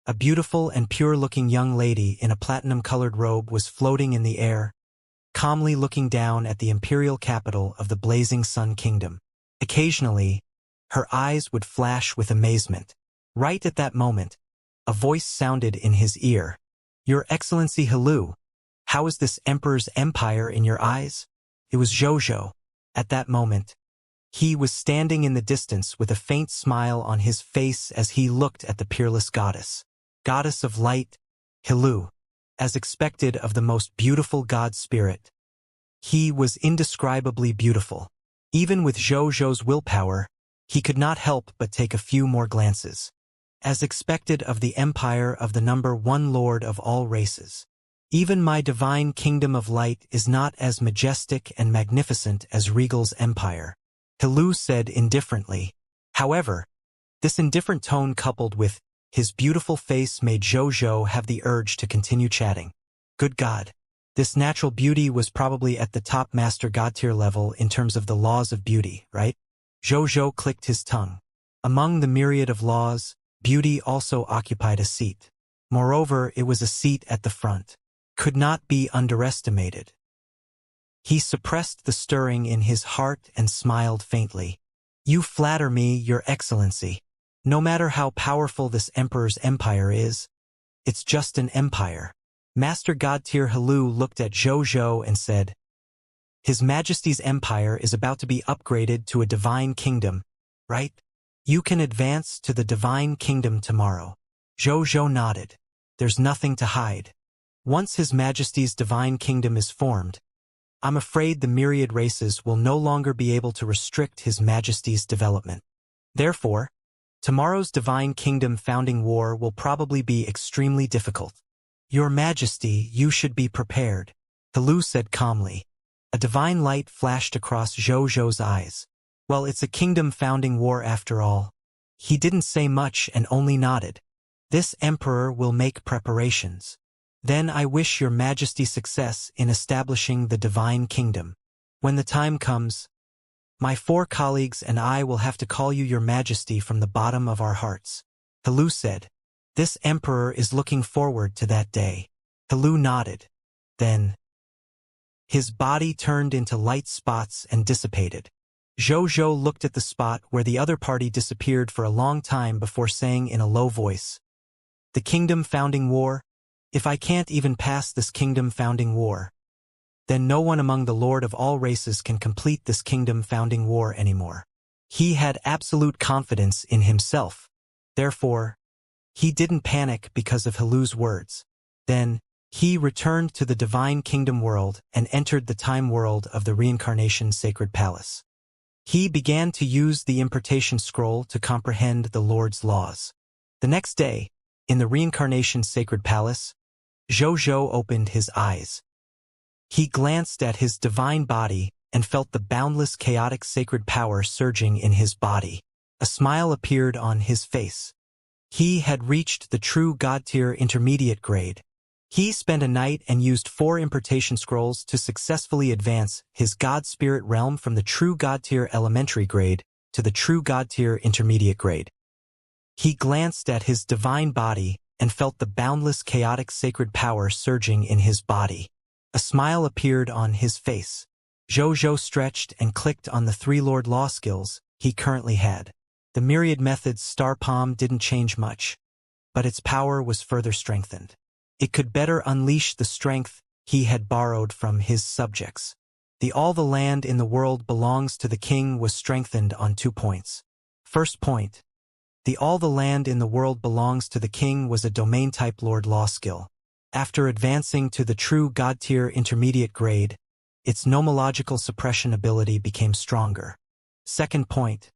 A beautiful and pure-looking young lady in a platinum-colored robe was floating in the air, calmly looking down at the imperial capital of the Blazing Sun Kingdom. Occasionally, her eyes would flash with amazement. Right at that moment, a voice sounded in his ear. "Your Excellency Hello, how is this Emperor's empire in your eyes?" It was Zhou. At that moment, he was standing in the distance with a faint smile on his face as he looked at the peerless goddess. Goddess of light, Hello. As expected of the most beautiful god spirit, he was indescribably beautiful. Even with Zhou's willpower, he could not help but take a few more glances. As expected of the empire of the number one lord of all races. Even my divine kingdom of light is not as majestic and magnificent as Regal's empire, Hello said indifferently. However, this indifferent tone coupled with his beautiful face made Zhou have the urge to continue chatting. Good God. This natural beauty was probably at the top master god tier level in terms of the laws of beauty, right? Zhou clicked his tongue. Among the myriad of laws, beauty also occupied a seat. Moreover, it was a seat at the front. Could not be underestimated. He suppressed the stirring in his heart and smiled faintly. "You flatter me, Your Excellency. No matter how powerful this Emperor's empire is, it's just an empire." Master God Tier Hello looked at Zhou and said, "His Majesty's empire is about to be upgraded to a divine kingdom, right? You can advance to the divine kingdom tomorrow." Zhou nodded. "There's nothing to hide. Once His Majesty's divine kingdom is formed, I'm afraid the myriad races will no longer be able to restrict His Majesty's development. Therefore, tomorrow's divine kingdom founding war will probably be extremely difficult. Your Majesty, you should be prepared," Hello said calmly. A divine light flashed across Zhou's eyes. "Well, it's a kingdom founding war after all." He didn't say much and only nodded. "This emperor will make preparations. Then I wish Your Majesty success in establishing the divine kingdom. When the time comes, my 4 colleagues and I will have to call you Your Majesty from the bottom of our hearts." Hello said. "This emperor is looking forward to that day." Hello nodded. Then, his body turned into light spots and dissipated. Zhou looked at the spot where the other party disappeared for a long time before saying in a low voice, "The kingdom founding war? If I can't even pass this kingdom founding war, then no one among the Lord of all races can complete this kingdom founding war anymore." He had absolute confidence in himself. Therefore, he didn't panic because of Hello's words. Then, he returned to the divine kingdom world and entered the time world of the Reincarnation Sacred Palace. He began to use the importation scroll to comprehend the Lord's laws. The next day, in the Reincarnation Sacred Palace, Zhou opened his eyes. He glanced at his divine body and felt the boundless chaotic sacred power surging in his body. A smile appeared on his face. He had reached the true God tier intermediate grade. He spent a night and used 4 importation scrolls to successfully advance his God spirit realm from the true God tier elementary grade to the true God tier intermediate grade. He glanced at his divine body and felt the boundless chaotic sacred power surging in his body. A smile appeared on his face. Zhou stretched and clicked on the 3 Lord Law skills he currently had. The myriad method's star palm didn't change much, but its power was further strengthened. It could better unleash the strength he had borrowed from his subjects. All the land in the world belongs to the king was strengthened on 2 points. First point. All the land in the world belongs to the king was a domain-type Lord Law skill. After advancing to the true God tier intermediate grade, its nomological suppression ability became stronger. Second point.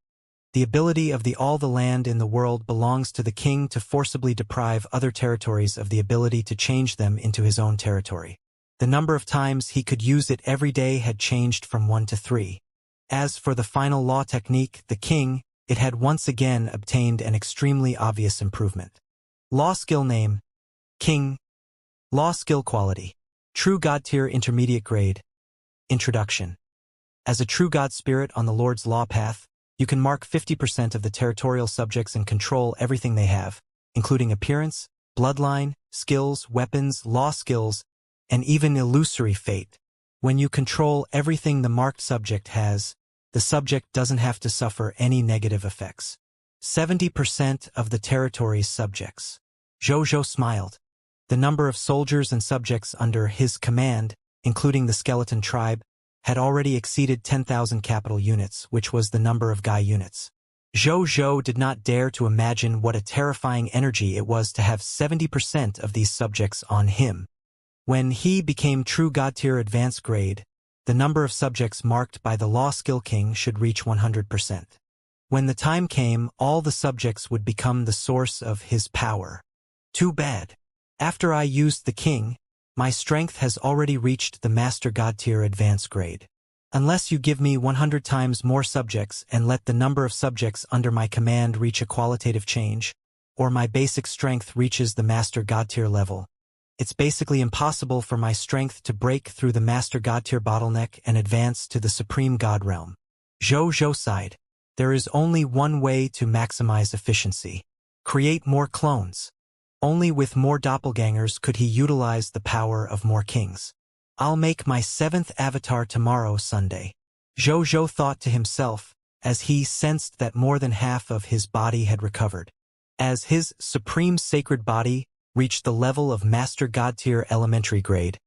The ability of all the land in the world belongs to the king to forcibly deprive other territories of the ability to change them into his own territory. The number of times he could use it every day had changed from 1 to 3. As for the final law technique, the king, it had once again obtained an extremely obvious improvement. Law skill name, King. Law skill quality, True God tier intermediate grade. Introduction. As a true God spirit on the Lord's Law path, you can mark 50% of the territorial subjects and control everything they have, including appearance, bloodline, skills, weapons, law skills, and even illusory fate. When you control everything the marked subject has, the subject doesn't have to suffer any negative effects. 70% of the territory's subjects. Zhou smiled. The number of soldiers and subjects under his command, including the skeleton tribe, had already exceeded 10,000 capital units, which was the number of Gai units. Zhou did not dare to imagine what a terrifying energy it was to have 70% of these subjects on him. When he became true God tier advanced grade, the number of subjects marked by the Law Skill King should reach 100%. When the time came, all the subjects would become the source of his power. Too bad. After I used the king, my strength has already reached the Master God tier advanced grade. Unless you give me 100 times more subjects and let the number of subjects under my command reach a qualitative change, or my basic strength reaches the Master God tier level, it's basically impossible for my strength to break through the Master God tier bottleneck and advance to the Supreme God realm. Zhou sighed. There is only one way to maximize efficiency. Create more clones. Only with more doppelgangers could he utilize the power of more kings. I'll make my 7th avatar tomorrow, Sunday. Zhou thought to himself, as he sensed that more than half of his body had recovered. As his supreme sacred body reached the level of Master God tier elementary grade,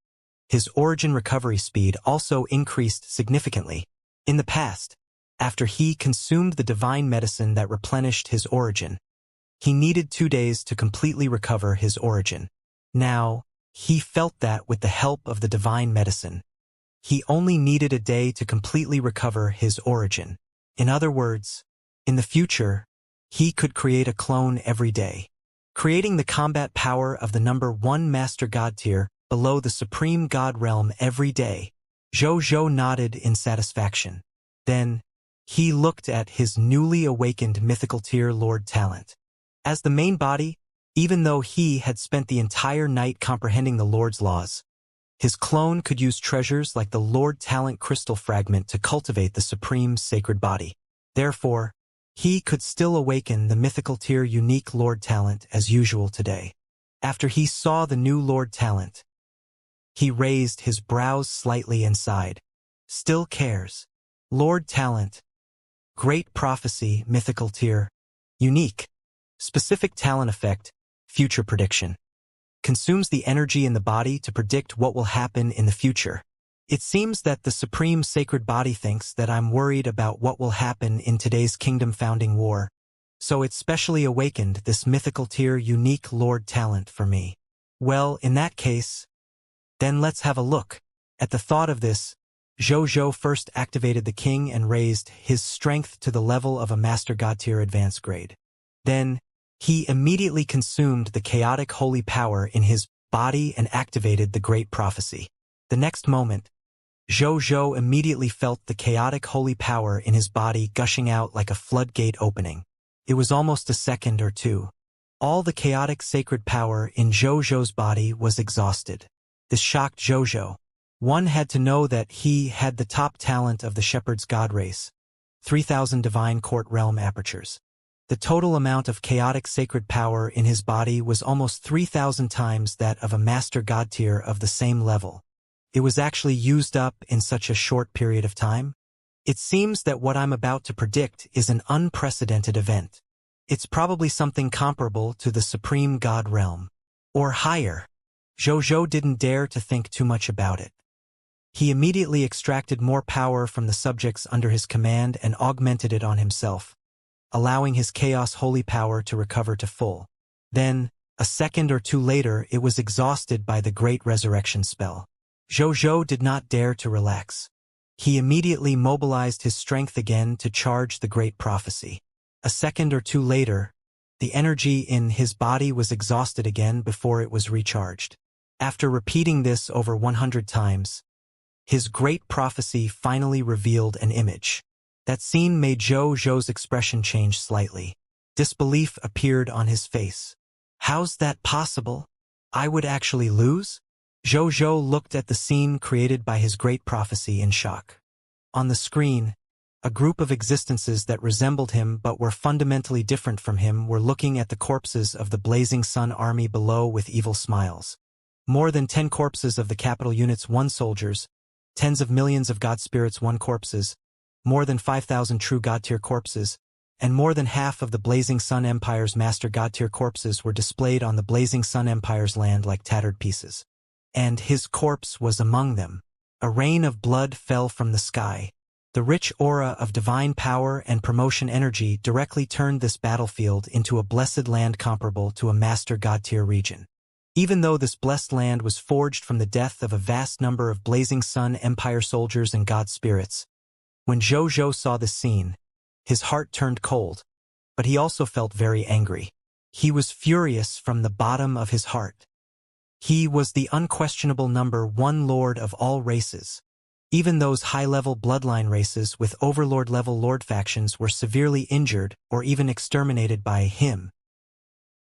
his origin recovery speed also increased significantly. In the past, after he consumed the divine medicine that replenished his origin, he needed 2 days to completely recover his origin. Now, he felt that with the help of the divine medicine, he only needed a day to completely recover his origin. In other words, in the future, he could create a clone every day. Creating the combat power of the number 1 Master God tier below the Supreme God realm every day. Zhou nodded in satisfaction. Then, he looked at his newly awakened mythical tier Lord Talent. As the main body, even though he had spent the entire night comprehending the Lord's laws, his clone could use treasures like the Lord Talent crystal fragment to cultivate the supreme sacred body. Therefore, he could still awaken the mythical tier unique Lord Talent as usual today. After he saw the new Lord Talent, he raised his brows slightly and sighed. Still cares. Lord Talent. Great prophecy, mythical tier. Unique. Specific talent effect, future prediction. Consumes the energy in the body to predict what will happen in the future. It seems that the Supreme Sacred Body thinks that I'm worried about what will happen in today's kingdom founding war, so it specially awakened this mythical tier unique Lord Talent for me. Well, in that case, then let's have a look. At the thought of this, Zhou first activated the king and raised his strength to the level of a Master God tier advanced grade. Then, he immediately consumed the chaotic holy power in his body and activated the great prophecy. The next moment, Zhou immediately felt the chaotic holy power in his body gushing out like a floodgate opening. It was almost a second or two. All the chaotic sacred power in Zhou's body was exhausted. This shocked Zhou. One had to know that he had the top talent of the Shepherd's God race, 3,000 divine court realm apertures. The total amount of chaotic sacred power in his body was almost 3,000 times that of a Master God tier of the same level. It was actually used up in such a short period of time. It seems that what I'm about to predict is an unprecedented event. It's probably something comparable to the Supreme God realm. Or higher. Zhou didn't dare to think too much about it. He immediately extracted more power from the subjects under his command and augmented it on himself, allowing his chaos holy power to recover to full. Then, a second or two later, it was exhausted by the great resurrection spell. Zhou did not dare to relax. He immediately mobilized his strength again to charge the great prophecy. A second or two later, the energy in his body was exhausted again before it was recharged. After repeating this over 100 times, his great prophecy finally revealed an image. That scene made Zhou's expression change slightly. Disbelief appeared on his face. How's that possible? I would actually lose? Zhou looked at the scene created by his great prophecy in shock. On the screen, A group of existences that resembled him but were fundamentally different from him were looking at the corpses of the blazing sun army below with evil smiles. More than 10 corpses of the capital unit's 1 soldiers, tens of millions of god spirits 1 corpses, more than 5,000 true god-tier corpses, and more than half of the Blazing Sun Empire's master god-tier corpses were displayed on the Blazing Sun Empire's land like tattered pieces. And his corpse was among them. A rain of blood fell from the sky. The rich aura of divine power and promotion energy directly turned this battlefield into a blessed land comparable to a master god-tier region. Even though this blessed land was forged from the death of a vast number of Blazing Sun Empire soldiers and god spirits, when Zhou saw this scene, his heart turned cold, but he also felt very angry. He was furious from the bottom of his heart. He was the unquestionable number 1 lord of all races. Even those high-level bloodline races with overlord-level lord factions were severely injured or even exterminated by him.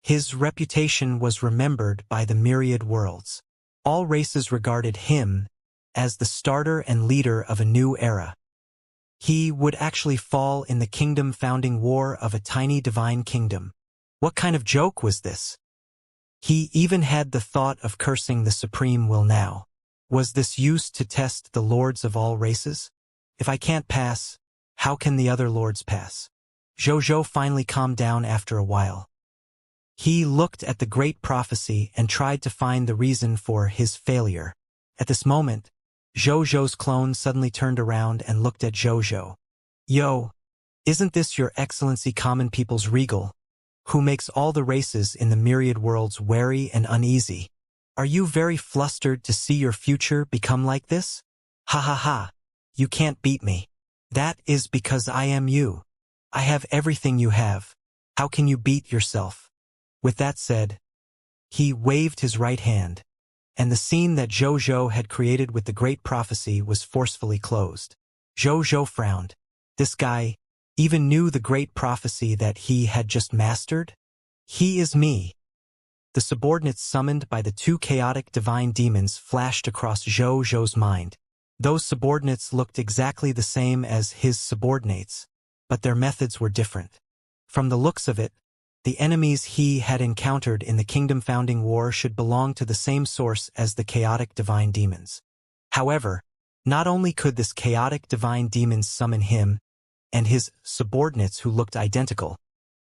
His reputation was remembered by the myriad worlds. All races regarded him as the starter and leader of a new era. He would actually fall in the kingdom-founding war of a tiny divine kingdom. What kind of joke was this? He even had the thought of cursing the supreme will now. Was this used to test the lords of all races? If I can't pass, how can the other lords pass? Zhou finally calmed down after a while. He looked at the great prophecy and tried to find the reason for his failure. At this moment, Zhou's clone suddenly turned around and looked at Zhou. Yo, isn't this your excellency common people's regal, who makes all the races in the myriad worlds wary and uneasy? Are you very flustered to see your future become like this? Ha ha ha, you can't beat me. That is because I am you. I have everything you have. How can you beat yourself? With that said, he waved his right hand, and the scene that Zhou had created with the great prophecy was forcefully closed. Zhou frowned. This guy even knew the great prophecy that he had just mastered? He is me. The subordinates summoned by the 2 chaotic divine demons flashed across Zhou's mind. Those subordinates looked exactly the same as his subordinates, but their methods were different. From the looks of it, the enemies he had encountered in the kingdom-founding war should belong to the same source as the chaotic divine demons. However, not only could this chaotic divine demons summon him and his subordinates who looked identical,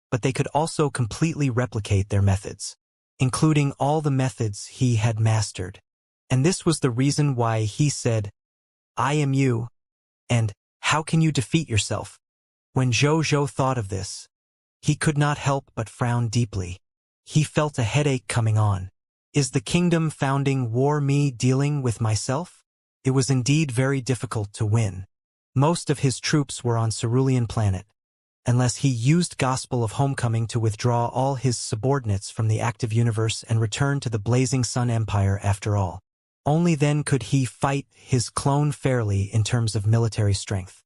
but they could also completely replicate their methods, including all the methods he had mastered. And this was the reason why he said, I am you, and how can you defeat yourself? When Zhou thought of this, he could not help but frown deeply. He felt a headache coming on. Is the kingdom-founding war me dealing with myself? It was indeed very difficult to win. Most of his troops were on Cerulean planet, unless he used Gospel of Homecoming to withdraw all his subordinates from the active universe and return to the Blazing Sun Empire after all. Only then could he fight his clone fairly in terms of military strength.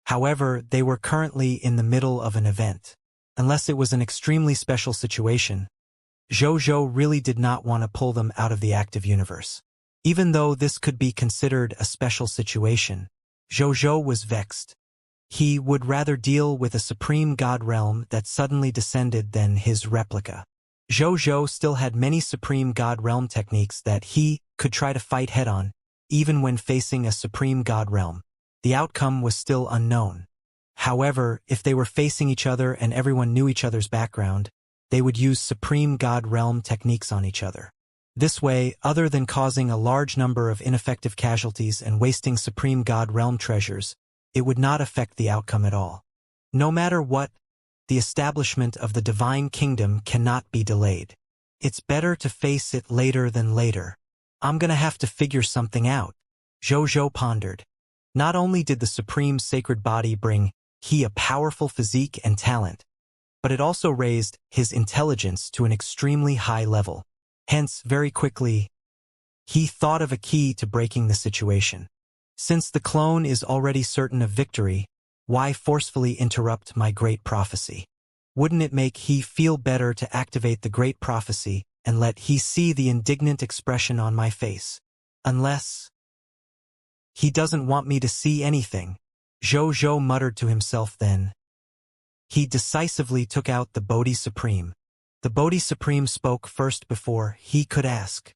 However, they were currently in the middle of an event. Unless it was an extremely special situation, Zhou really did not want to pull them out of the active universe. Even though this could be considered a special situation, Zhou was vexed. He would rather deal with a supreme god realm that suddenly descended than his replica. Zhou still had many supreme god realm techniques that he could try to fight head-on, even when facing a supreme god realm. The outcome was still unknown. However, if they were facing each other and everyone knew each other's background, they would use supreme god realm techniques on each other. This way, other than causing a large number of ineffective casualties and wasting supreme god realm treasures, it would not affect the outcome at all. No matter what, the establishment of the divine kingdom cannot be delayed. It's better to face it later than later. I'm gonna have to figure something out, Zhou pondered. Not only did the supreme sacred body bring he a powerful physique and talent, but it also raised his intelligence to an extremely high level. Hence, very quickly, he thought of a key to breaking the situation. Since the clone is already certain of victory, why forcefully interrupt my great prophecy? Wouldn't it make he feel better to activate the great prophecy and let he see the indignant expression on my face? Unless he doesn't want me to see anything. Zhou muttered to himself then. He decisively took out the Bodhi Supreme. The Bodhi Supreme spoke first before he could ask.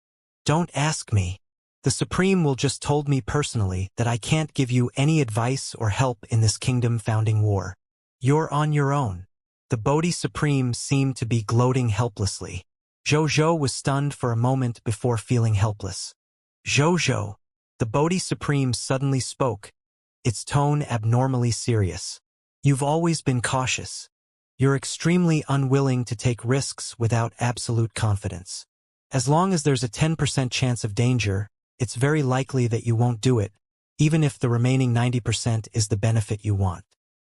Don't ask me. The Supreme will just told me personally that I can't give you any advice or help in this kingdom-founding war. You're on your own. The Bodhi Supreme seemed to be gloating helplessly. Zhou was stunned for a moment before feeling helpless. Zhou, the Bodhi Supreme suddenly spoke, its tone abnormally serious. You've always been cautious. You're extremely unwilling to take risks without absolute confidence. As long as there's a 10% chance of danger, it's very likely that you won't do it, even if the remaining 90% is the benefit you want.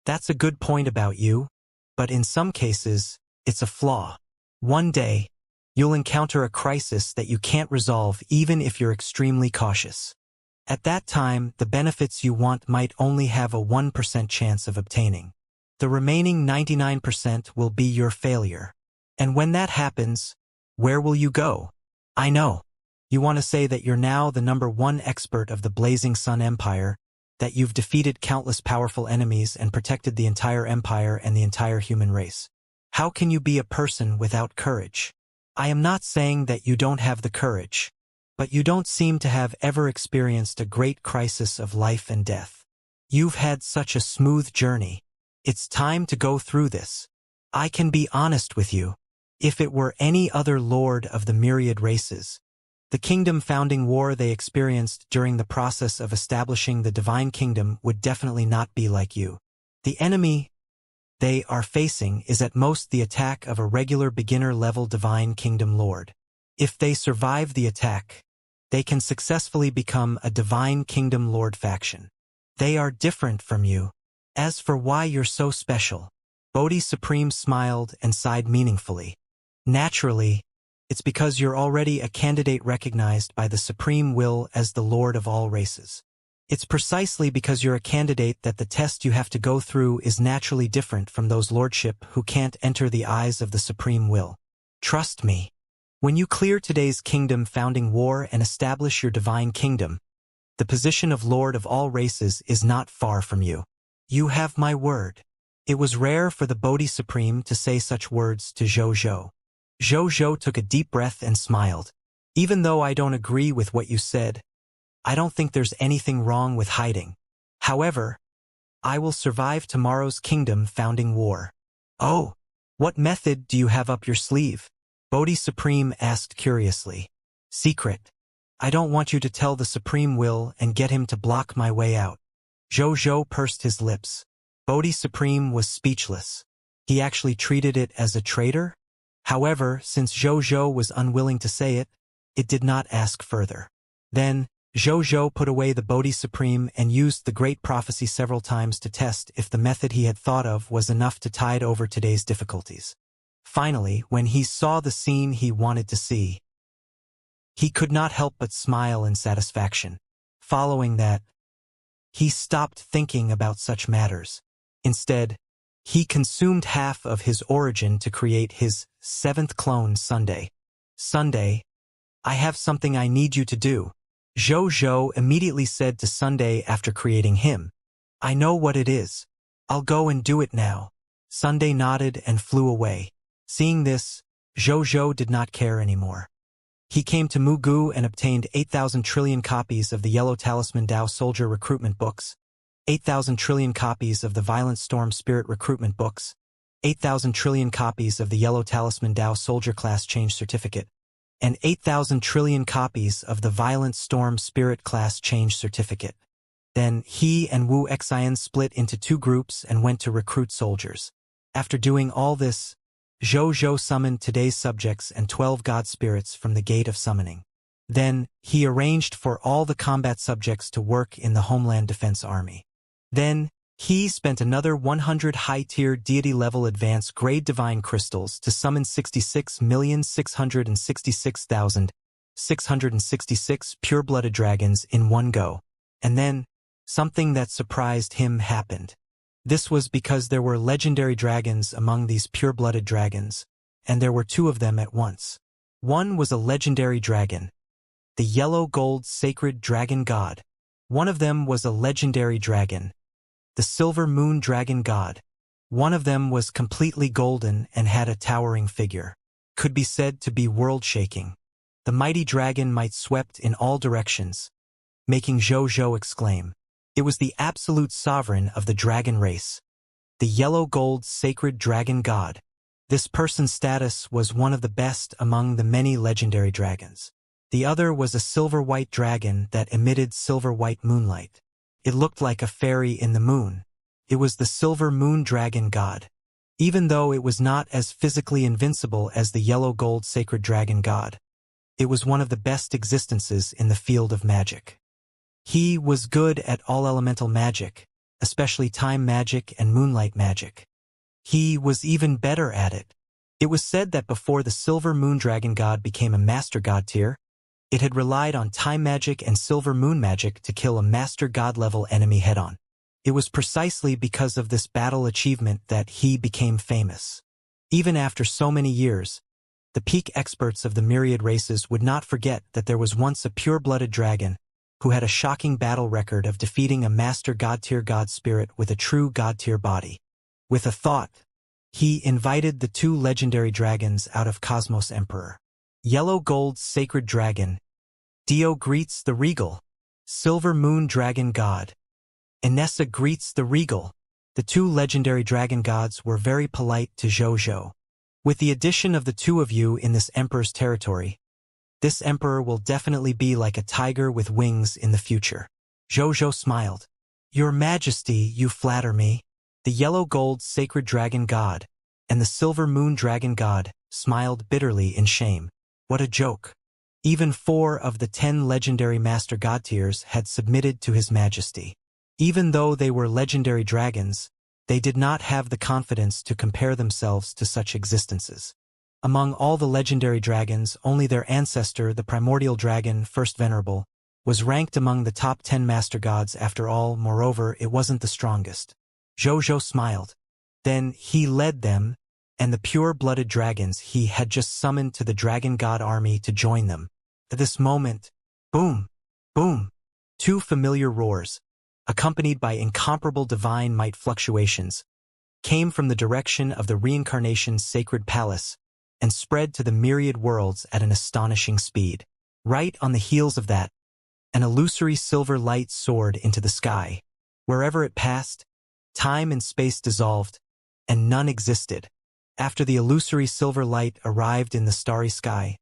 That's a good point about you, but in some cases, it's a flaw. One day, you'll encounter a crisis that you can't resolve even if you're extremely cautious. At that time, the benefits you want might only have a 1% chance of obtaining. The remaining 99% will be your failure. And when that happens, where will you go? I know. You want to say that you're now the #1 expert of the Blazing Sun Empire, that you've defeated countless powerful enemies and protected the entire empire and the entire human race. How can you be a person without courage? I am not saying that you don't have the courage, but you don't seem to have ever experienced a great crisis of life and death. You've had such a smooth journey. It's time to go through this. I can be honest with you. If it were any other lord of the myriad races, the kingdom-founding war they experienced during the process of establishing the divine kingdom would definitely not be like you. The enemy they are facing is at most the attack of a regular beginner-level divine kingdom lord. If they survive the attack, they can successfully become a divine kingdom lord faction. They are different from you. As for why you're so special, Bodhi Supreme smiled and sighed meaningfully. Naturally, it's because you're already a candidate recognized by the Supreme Will as the Lord of all races. It's precisely because you're a candidate that the test you have to go through is naturally different from those lordship who can't enter the eyes of the Supreme Will. Trust me. When you clear today's kingdom-founding war and establish your divine kingdom, the position of Lord of all races is not far from you. You have my word. It was rare for the Bodhi Supreme to say such words to Zhou. Zhou took a deep breath and smiled. Even though I don't agree with what you said, I don't think there's anything wrong with hiding. However, I will survive tomorrow's kingdom-founding war. Oh, what method do you have up your sleeve? Bodhi Supreme asked curiously. Secret. I don't want you to tell the Supreme Will and get him to block my way out. Zhou pursed his lips. Bodhi Supreme was speechless. He actually treated it as a traitor? However, since Zhou was unwilling to say it, it did not ask further. Then, Zhou put away the Bodhi Supreme and used the Great Prophecy several times to test if the method he had thought of was enough to tide over today's difficulties. Finally, when he saw the scene he wanted to see, he could not help but smile in satisfaction. Following that, he stopped thinking about such matters. Instead, he consumed half of his origin to create his 7th clone Sunday. Sunday, I have something I need you to do. Zhou immediately said to Sunday after creating him. I know what it is. I'll go and do it now. Sunday nodded and flew away. Seeing this, Zhou did not care anymore. He came to Mugu and obtained 8,000 trillion copies of the Yellow Talisman Dao Soldier Recruitment Books, 8,000 trillion copies of the Violent Storm Spirit Recruitment Books, 8,000 trillion copies of the Yellow Talisman Dao Soldier Class Change Certificate, and 8,000 trillion copies of the Violent Storm Spirit Class Change Certificate. Then he and Wu Xian split into 2 groups and went to recruit soldiers. After doing all this, Zhou summoned today's subjects and 12 god spirits from the Gate of Summoning. Then, he arranged for all the combat subjects to work in the Homeland Defense Army. Then, he spent another 100 high-tier deity-level advanced grade divine crystals to summon 66,666,666 pure-blooded dragons in one go. And then, something that surprised him happened. This was because there were legendary dragons among these pure-blooded dragons, and there were 2 of them at once. One was a legendary dragon, the yellow-gold sacred dragon god. One of them was a legendary dragon, the silver moon dragon god. One of them was completely golden and had a towering figure. Could be said to be world-shaking. The mighty dragon might swept in all directions, making Zhou exclaim. It was the absolute sovereign of the dragon race. The yellow-gold sacred dragon god. This person's status was one of the best among the many legendary dragons. The other was a silver-white dragon that emitted silver-white moonlight. It looked like a fairy in the moon. It was the silver moon dragon god. Even though it was not as physically invincible as the yellow-gold sacred dragon god, it was one of the best existences in the field of magic. He was good at all elemental magic, especially time magic and moonlight magic. He was even better at it. It was said that before the silver moon dragon god became a master god tier, it had relied on time magic and silver moon magic to kill a master god level enemy head-on. It was precisely because of this battle achievement that he became famous. Even after so many years, the peak experts of the myriad races would not forget that there was once a pure-blooded dragon who had a shocking battle record of defeating a master god-tier god spirit with a true god-tier body. With a thought, he invited the two legendary dragons out of Cosmos Emperor. Yellow Gold Sacred Dragon. Dio greets the Regal. Silver Moon Dragon God. Inessa greets the Regal. The two legendary dragon gods were very polite to Zhou. With the addition of the two of you in this emperor's territory, this emperor will definitely be like a tiger with wings in the future. Zhou smiled. Your Majesty, you flatter me. The yellow gold sacred dragon god and the silver moon dragon god smiled bitterly in shame. What a joke. Even 4 of the 10 legendary master god tiers had submitted to his majesty. Even though they were legendary dragons, they did not have the confidence to compare themselves to such existences. Among all the legendary dragons, only their ancestor, the primordial dragon, First Venerable, was ranked among the top 10 master gods after all. Moreover, it wasn't the strongest. Zhou smiled. Then he led them, and the pure-blooded dragons he had just summoned to the dragon god army to join them. At this moment, boom, boom, 2 familiar roars, accompanied by incomparable divine might fluctuations, came from the direction of the Reincarnation's sacred palace and spread to the myriad worlds at an astonishing speed. Right on the heels of that, an illusory silver light soared into the sky. Wherever it passed, time and space dissolved, and none existed. After the illusory silver light arrived in the starry sky,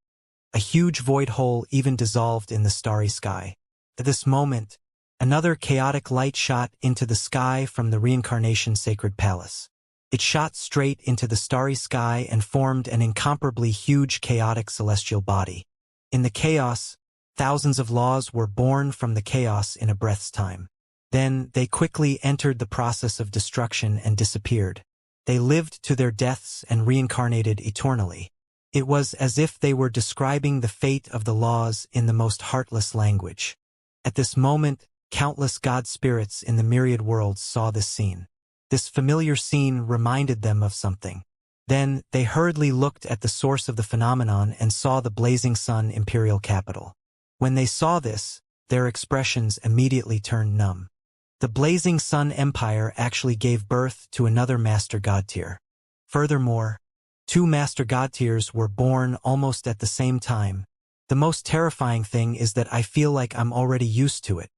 a huge void hole even dissolved in the starry sky. At this moment, another chaotic light shot into the sky from the Reincarnation Sacred Palace. It shot straight into the starry sky and formed an incomparably huge chaotic celestial body. In the chaos, thousands of laws were born from the chaos in a breath's time. Then they quickly entered the process of destruction and disappeared. They lived to their deaths and reincarnated eternally. It was as if they were describing the fate of the laws in the most heartless language. At this moment, countless god spirits in the myriad worlds saw this scene. This familiar scene reminded them of something. Then they hurriedly looked at the source of the phenomenon and saw the blazing sun imperial capital. When they saw this, their expressions immediately turned numb. The blazing sun empire actually gave birth to another master god tier. Furthermore, 2 master god tiers were born almost at the same time. The most terrifying thing is that I feel like I'm already used to it.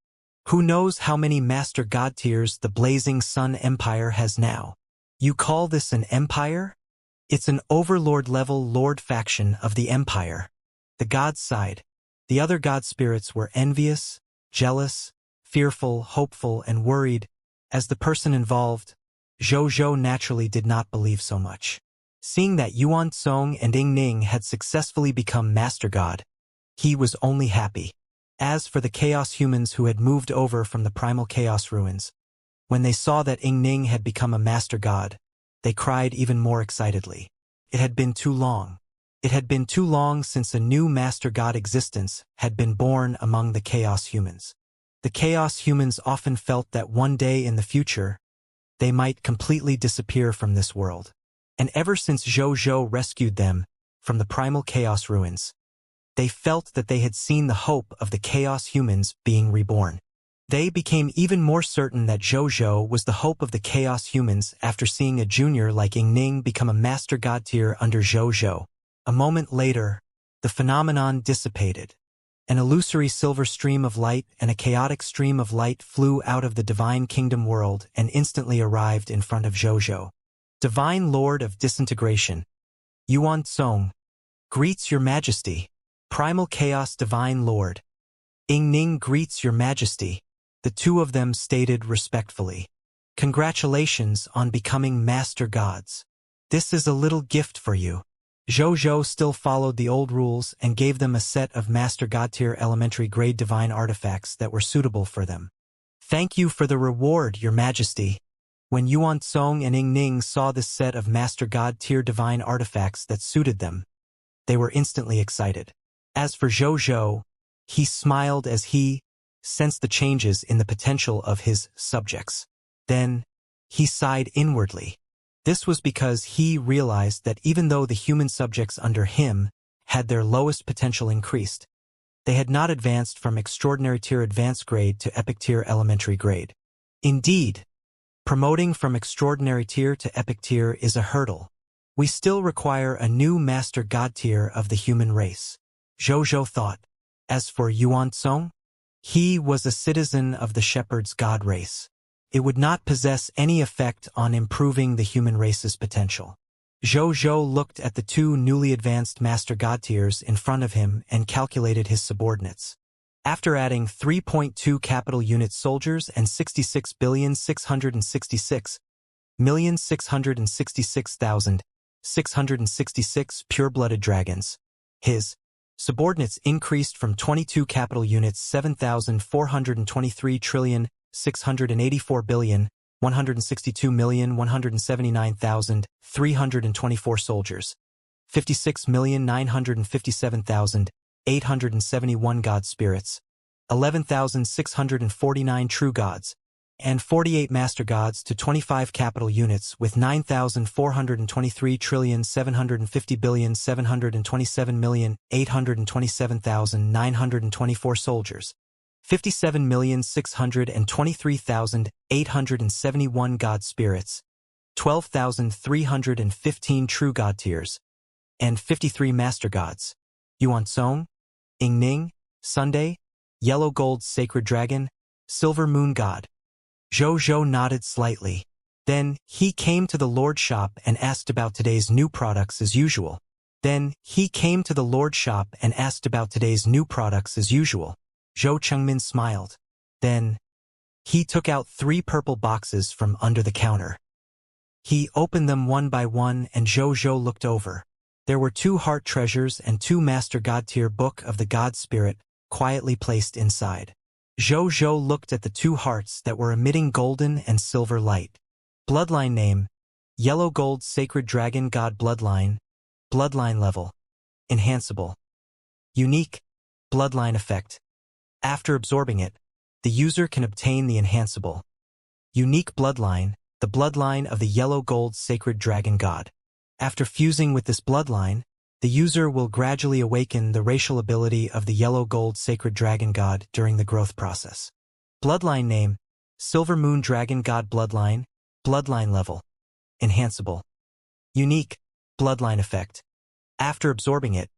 Who knows how many master god tiers the blazing sun empire has now? You call this an empire? It's an overlord-level lord faction of the empire. The gods sighed. The other god spirits were envious, jealous, fearful, hopeful, and worried. As the person involved, Zhou naturally did not believe so much. Seeing that Yuan Song and Ying Ning had successfully become master god, he was only happy. As for the chaos humans who had moved over from the primal chaos ruins, when they saw that Ying Ning had become a master god, they cried even more excitedly. It had been too long. It had been too long since a new master god existence had been born among the chaos humans. The chaos humans often felt that one day in the future, they might completely disappear from this world. And ever since Zhou rescued them from the primal chaos ruins, they felt that they had seen the hope of the chaos humans being reborn. They became even more certain that Zhou was the hope of the Chaos humans after seeing a junior like Ning become a master god tier under Zhou. A moment later, the phenomenon dissipated. An illusory silver stream of light and a chaotic stream of light flew out of the Divine Kingdom world and instantly arrived in front of Zhou. Divine Lord of Disintegration, Yuan Song, greets your majesty. Primal Chaos Divine Lord, Ning greets your majesty. The two of them stated respectfully. Congratulations on becoming master gods. This is a little gift for you. Zhou still followed the old rules and gave them a set of master god tier elementary grade divine artifacts that were suitable for them. Thank you for the reward, your majesty. When Yuan Song and Ning saw this set of master god tier divine artifacts that suited them, they were instantly excited. As for Zhou, he smiled as he sensed the changes in the potential of his subjects. Then, he sighed inwardly. This was because he realized that even though the human subjects under him had their lowest potential increased, they had not advanced from extraordinary tier advanced grade to epic tier elementary grade. Indeed, promoting from extraordinary tier to epic tier is a hurdle. We still require a new master god tier of the human race. Zhou thought. As for Yuan Song, he was a citizen of the shepherd's god race. It would not possess any effect on improving the human race's potential. Zhou looked at the two newly advanced master god tiers in front of him and calculated his subordinates. After adding 3.2 capital unit soldiers and 66,666,666,666 pure-blooded dragons, his subordinates increased from 22 capital units 7,423,684,162,179,324 soldiers, 56,957,871 god spirits, 11,649 true gods, and 48 master gods to 25 capital units with 9,423,750,727,827,924 soldiers, 57,623,871 god spirits, 12,315 true god tiers, and 53 master gods. Yuan Song, Ning, Sunday, Yellow Gold Sacred Dragon, Silver Moon God. Zhou nodded slightly. Then, he came to the Lord shop and asked about today's new products as usual. Zhou Chengmin smiled. Then, he took out 3 purple boxes from under the counter. He opened them one by one and Zhou looked over. There were 2 heart treasures and 2 master god tier book of the god spirit quietly placed inside. Zhou looked at the 2 hearts that were emitting golden and silver light. Bloodline name, Yellow Gold Sacred Dragon God Bloodline. Bloodline level, enhanceable. Unique, bloodline effect. After absorbing it, the user can obtain the enhanceable. Unique bloodline, the bloodline of the Yellow Gold Sacred Dragon God. After fusing with this bloodline, the user will gradually awaken the racial ability of the Yellow Gold Sacred Dragon God during the growth process. Bloodline name, Silver Moon Dragon God Bloodline. Bloodline level, enhanceable. Unique, bloodline effect. After absorbing it,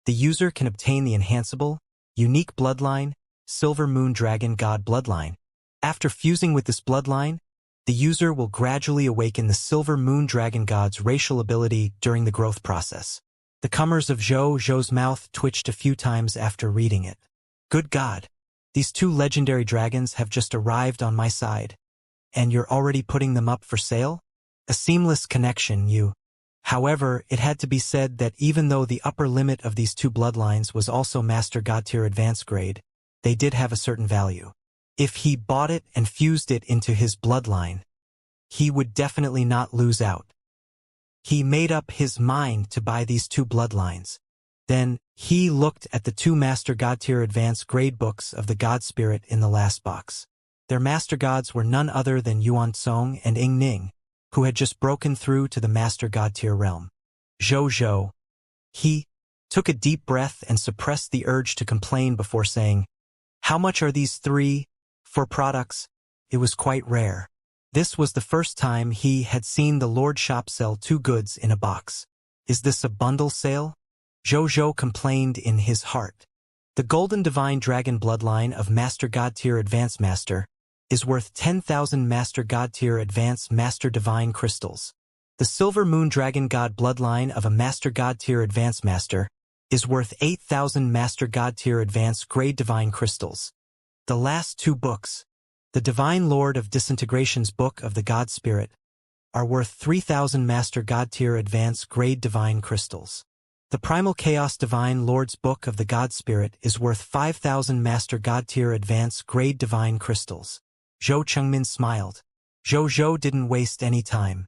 the user can obtain the enhanceable, unique bloodline, Silver Moon Dragon God Bloodline. After fusing with this bloodline, the user will gradually awaken the Silver Moon Dragon God's racial ability during the growth process. The comers of Zhou's mouth twitched a few times after reading it. Good God! These 2 legendary dragons have just arrived on my side. And you're already putting them up for sale? A seamless connection, you. However, it had to be said that even though the upper limit of these 2 bloodlines was also Master God Tier Advanced Grade, they did have a certain value. If he bought it and fused it into his bloodline, he would definitely not lose out. He made up his mind to buy these 2 bloodlines. Then, he looked at the 2 Master God Tier Advanced Grade books of the God Spirit in the last box. Their Master Gods were none other than Yuan Song and Ning, who had just broken through to the Master God Tier realm. Zhou. He took a deep breath and suppressed the urge to complain before saying, "How much are these 3 For products, it was quite rare. This was the first time he had seen the Lord shop sell 2 goods in a box. Is this a bundle sale? Zhou complained in his heart. The Golden Divine Dragon Bloodline of Master God Tier Advanced Master is worth 10,000 Master God Tier Advanced Master Divine Crystals. The Silver Moon Dragon God Bloodline of a Master God Tier Advanced Master is worth 8,000 Master God Tier Advanced Grade Divine Crystals. The last 2 books, the Divine Lord of Disintegration's Book of the God Spirit, are worth 3,000 Master God Tier Advanced Grade Divine Crystals. The Primal Chaos Divine Lord's Book of the God Spirit is worth 5,000 Master God Tier Advanced Grade Divine Crystals. Zhou Chengmin smiled. Zhou didn't waste any time.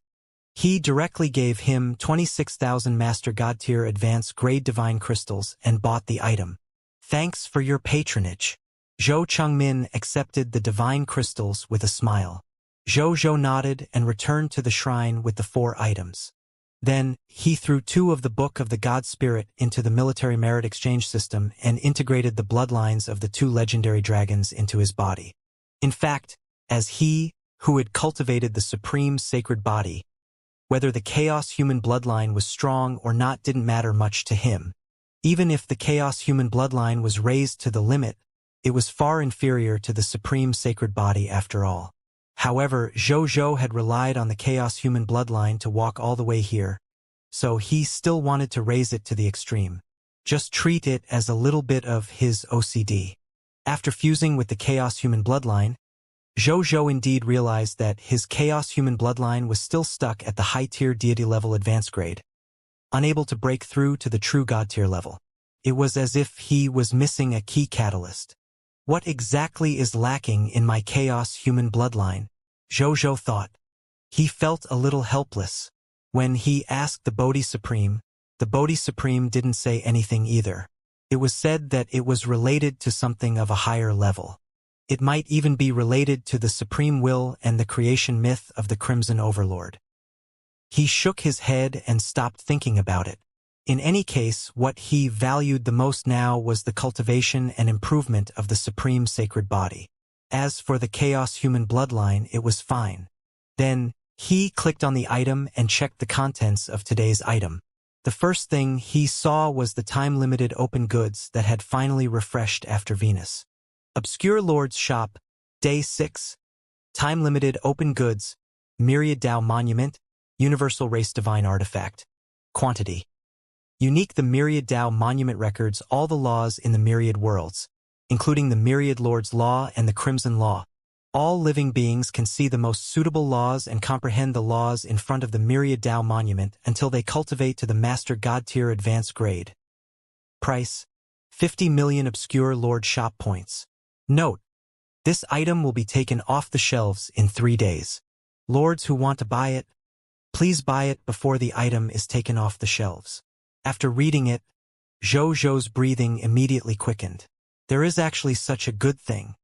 He directly gave him 26,000 Master God Tier Advanced Grade Divine Crystals and bought the item. Thanks for your patronage. Zhou Chengmin accepted the divine crystals with a smile. Zhou nodded and returned to the shrine with the 4 items. Then, he threw 2 of the Book of the God Spirit into the military merit exchange system and integrated the bloodlines of the 2 legendary dragons into his body. In fact, as he, who had cultivated the supreme sacred body, whether the Chaos human bloodline was strong or not didn't matter much to him. Even if the Chaos human bloodline was raised to the limit, it was far inferior to the supreme sacred body after all. However, Zhou had relied on the Chaos human bloodline to walk all the way here, so he still wanted to raise it to the extreme. Just treat it as a little bit of his OCD. After fusing with the Chaos human bloodline, Zhou indeed realized that his Chaos human bloodline was still stuck at the high-tier deity level advanced grade, unable to break through to the true God tier level. It was as if he was missing a key catalyst. What exactly is lacking in my Chaos human bloodline? Zhou thought. He felt a little helpless. When he asked the Bodhi Supreme didn't say anything either. It was said that it was related to something of a higher level. It might even be related to the supreme will and the creation myth of the Crimson Overlord. He shook his head and stopped thinking about it. In any case, what he valued the most now was the cultivation and improvement of the supreme sacred body. As for the Chaos human bloodline, it was fine. Then, he clicked on the item and checked the contents of today's item. The first thing he saw was the time-limited open goods that had finally refreshed after Venus. Obscure Lord's Shop, Day 6. Time-limited open goods, Myriad Tao Monument, Universal Race Divine Artifact. Quantity. Unique. The Myriad Tao Monument records all the laws in the myriad worlds, including the Myriad Lord's Law and the Crimson Law. All living beings can see the most suitable laws and comprehend the laws in front of the Myriad Tao Monument until they cultivate to the Master God Tier Advanced Grade. Price: 50 million Obscure Lord Shop Points. Note: this item will be taken off the shelves in 3 days. Lords who want to buy it, please buy it before the item is taken off the shelves. After reading it, Zhou's breathing immediately quickened. There is actually such a good thing.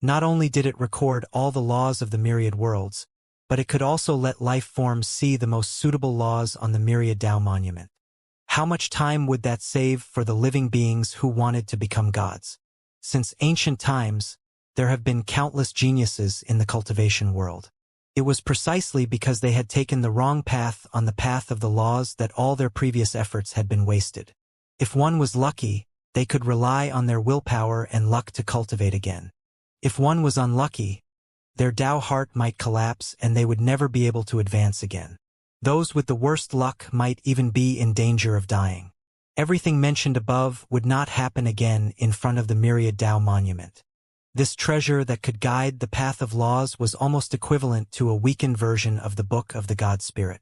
Not only did it record all the laws of the myriad worlds, but it could also let life forms see the most suitable laws on the Myriad Tao Monument. How much time would that save for the living beings who wanted to become gods? Since ancient times, there have been countless geniuses in the cultivation world. It was precisely because they had taken the wrong path on the path of the laws that all their previous efforts had been wasted. If one was lucky, they could rely on their willpower and luck to cultivate again. If one was unlucky, their Tao heart might collapse and they would never be able to advance again. Those with the worst luck might even be in danger of dying. Everything mentioned above would not happen again in front of the Myriad Tao Monument. This treasure that could guide the path of laws was almost equivalent to a weakened version of the Book of the God Spirit.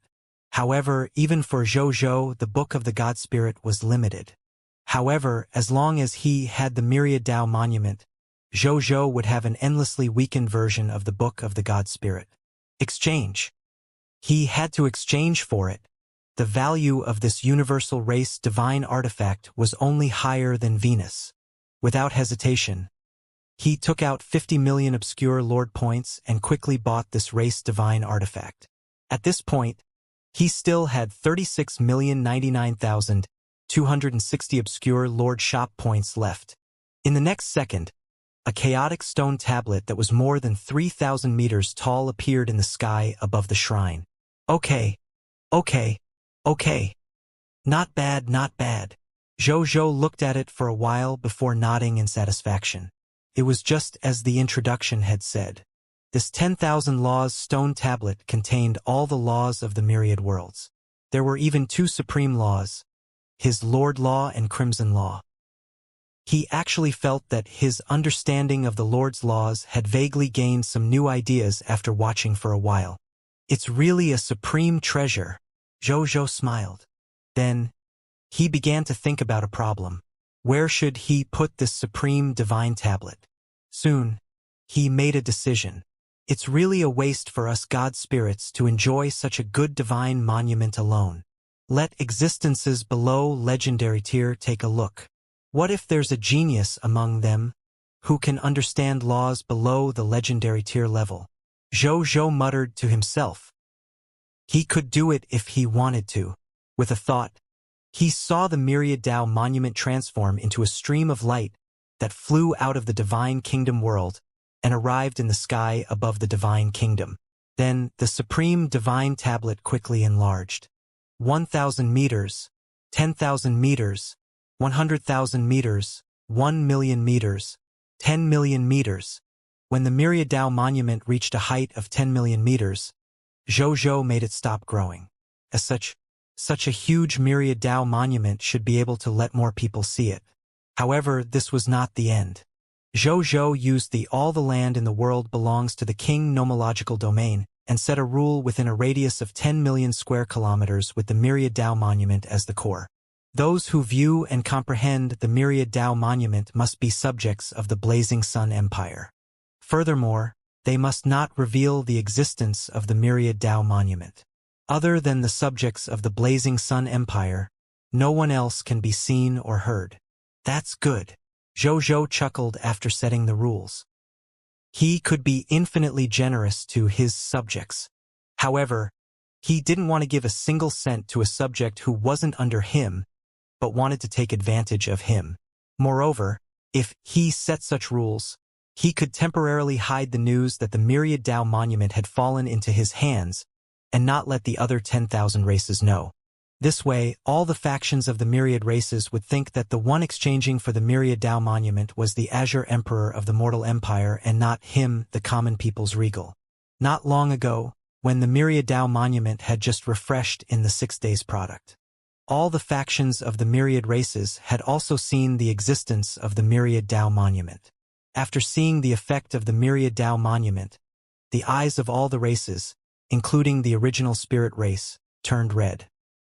However, even for Zhou, the Book of the God Spirit was limited. However, as long as he had the Myriad Tao Monument, Zhou would have an endlessly weakened version of the Book of the God Spirit. Exchange. He had to exchange for it. The value of this universal race divine artifact was only higher than Venus. Without hesitation, he took out 50 million Obscure Lord points and quickly bought this race divine artifact. At this point, he still had 36,099,260 Obscure Lord shop points left. In the next second, A chaotic stone tablet that was more than 3,000 meters tall appeared in the sky above the shrine. Okay, okay, okay. Not bad, not bad. Zhou looked at it for a while before nodding in satisfaction. It was just as the introduction had said. This 10,000 laws stone tablet contained all the laws of the myriad worlds. There were even two supreme laws, his Lord Law and Crimson Law. He actually felt that his understanding of the Lord's laws had vaguely gained some new ideas after watching for a while. It's really a supreme treasure. Zhou smiled. Then, he began to think about a problem. Where should he put this supreme divine tablet? Soon, he made a decision. It's really a waste for us God spirits to enjoy such a good divine monument alone. Let existences below legendary tier take a look. What if there's a genius among them who can understand laws below the legendary tier level? Zhou muttered to himself. He could do it if he wanted to. With a thought, he saw the Myriad Tao monument transform into a stream of light that flew out of the Divine Kingdom world and arrived in the sky above the Divine Kingdom. Then, the Supreme Divine Tablet quickly enlarged. 1,000 meters, 10,000 meters, 100,000 meters, 1,000,000 meters, 10 million meters. When the Myriad Tao monument reached a height of 10 million meters, Zhou made it stop growing. As such a huge Myriad Tao monument should be able to let more people see it. However, this was not the end. Zhou used all the land in the world belongs to the King nomological domain and set a rule within a radius of 10 million square kilometers with the Myriad Tao monument as the core. Those who view and comprehend the Myriad Tao monument must be subjects of the Blazing Sun Empire. Furthermore, they must not reveal the existence of the Myriad Tao monument. Other than the subjects of the Blazing Sun Empire, no one else can be seen or heard. That's good. Zhou chuckled after setting the rules. He could be infinitely generous to his subjects. However, he didn't want to give a single cent to a subject who wasn't under him, but wanted to take advantage of him. Moreover, if he set such rules, he could temporarily hide the news that the Myriad Tao monument had fallen into his hands and not let the other 10,000 races know. This way, all the factions of the myriad races would think that the one exchanging for the Myriad Tao monument was the Azure Emperor of the Mortal Empire and not him, the common people's regal. Not long ago, when the Myriad Tao monument had just refreshed in the 6 days product, all the factions of the myriad races had also seen the existence of the Myriad Tao monument. After seeing the effect of the Myriad Tao monument, the eyes of all the races, including the original spirit race, turned red.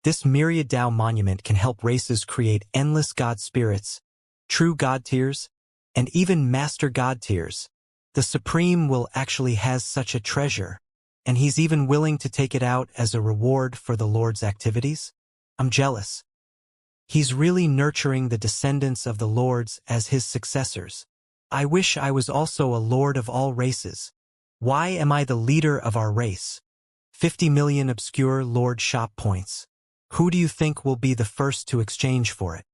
This Myriad Tao monument can help races create endless god spirits, true god tiers, and even master god tiers. The Supreme will actually has such a treasure, and he's even willing to take it out as a reward for the Lord's activities? I'm jealous. He's really nurturing the descendants of the Lords as his successors. I wish I was also a lord of all races. Why am I the leader of our race? 50 million obscure lord shop points. Who do you think will be the first to exchange for it?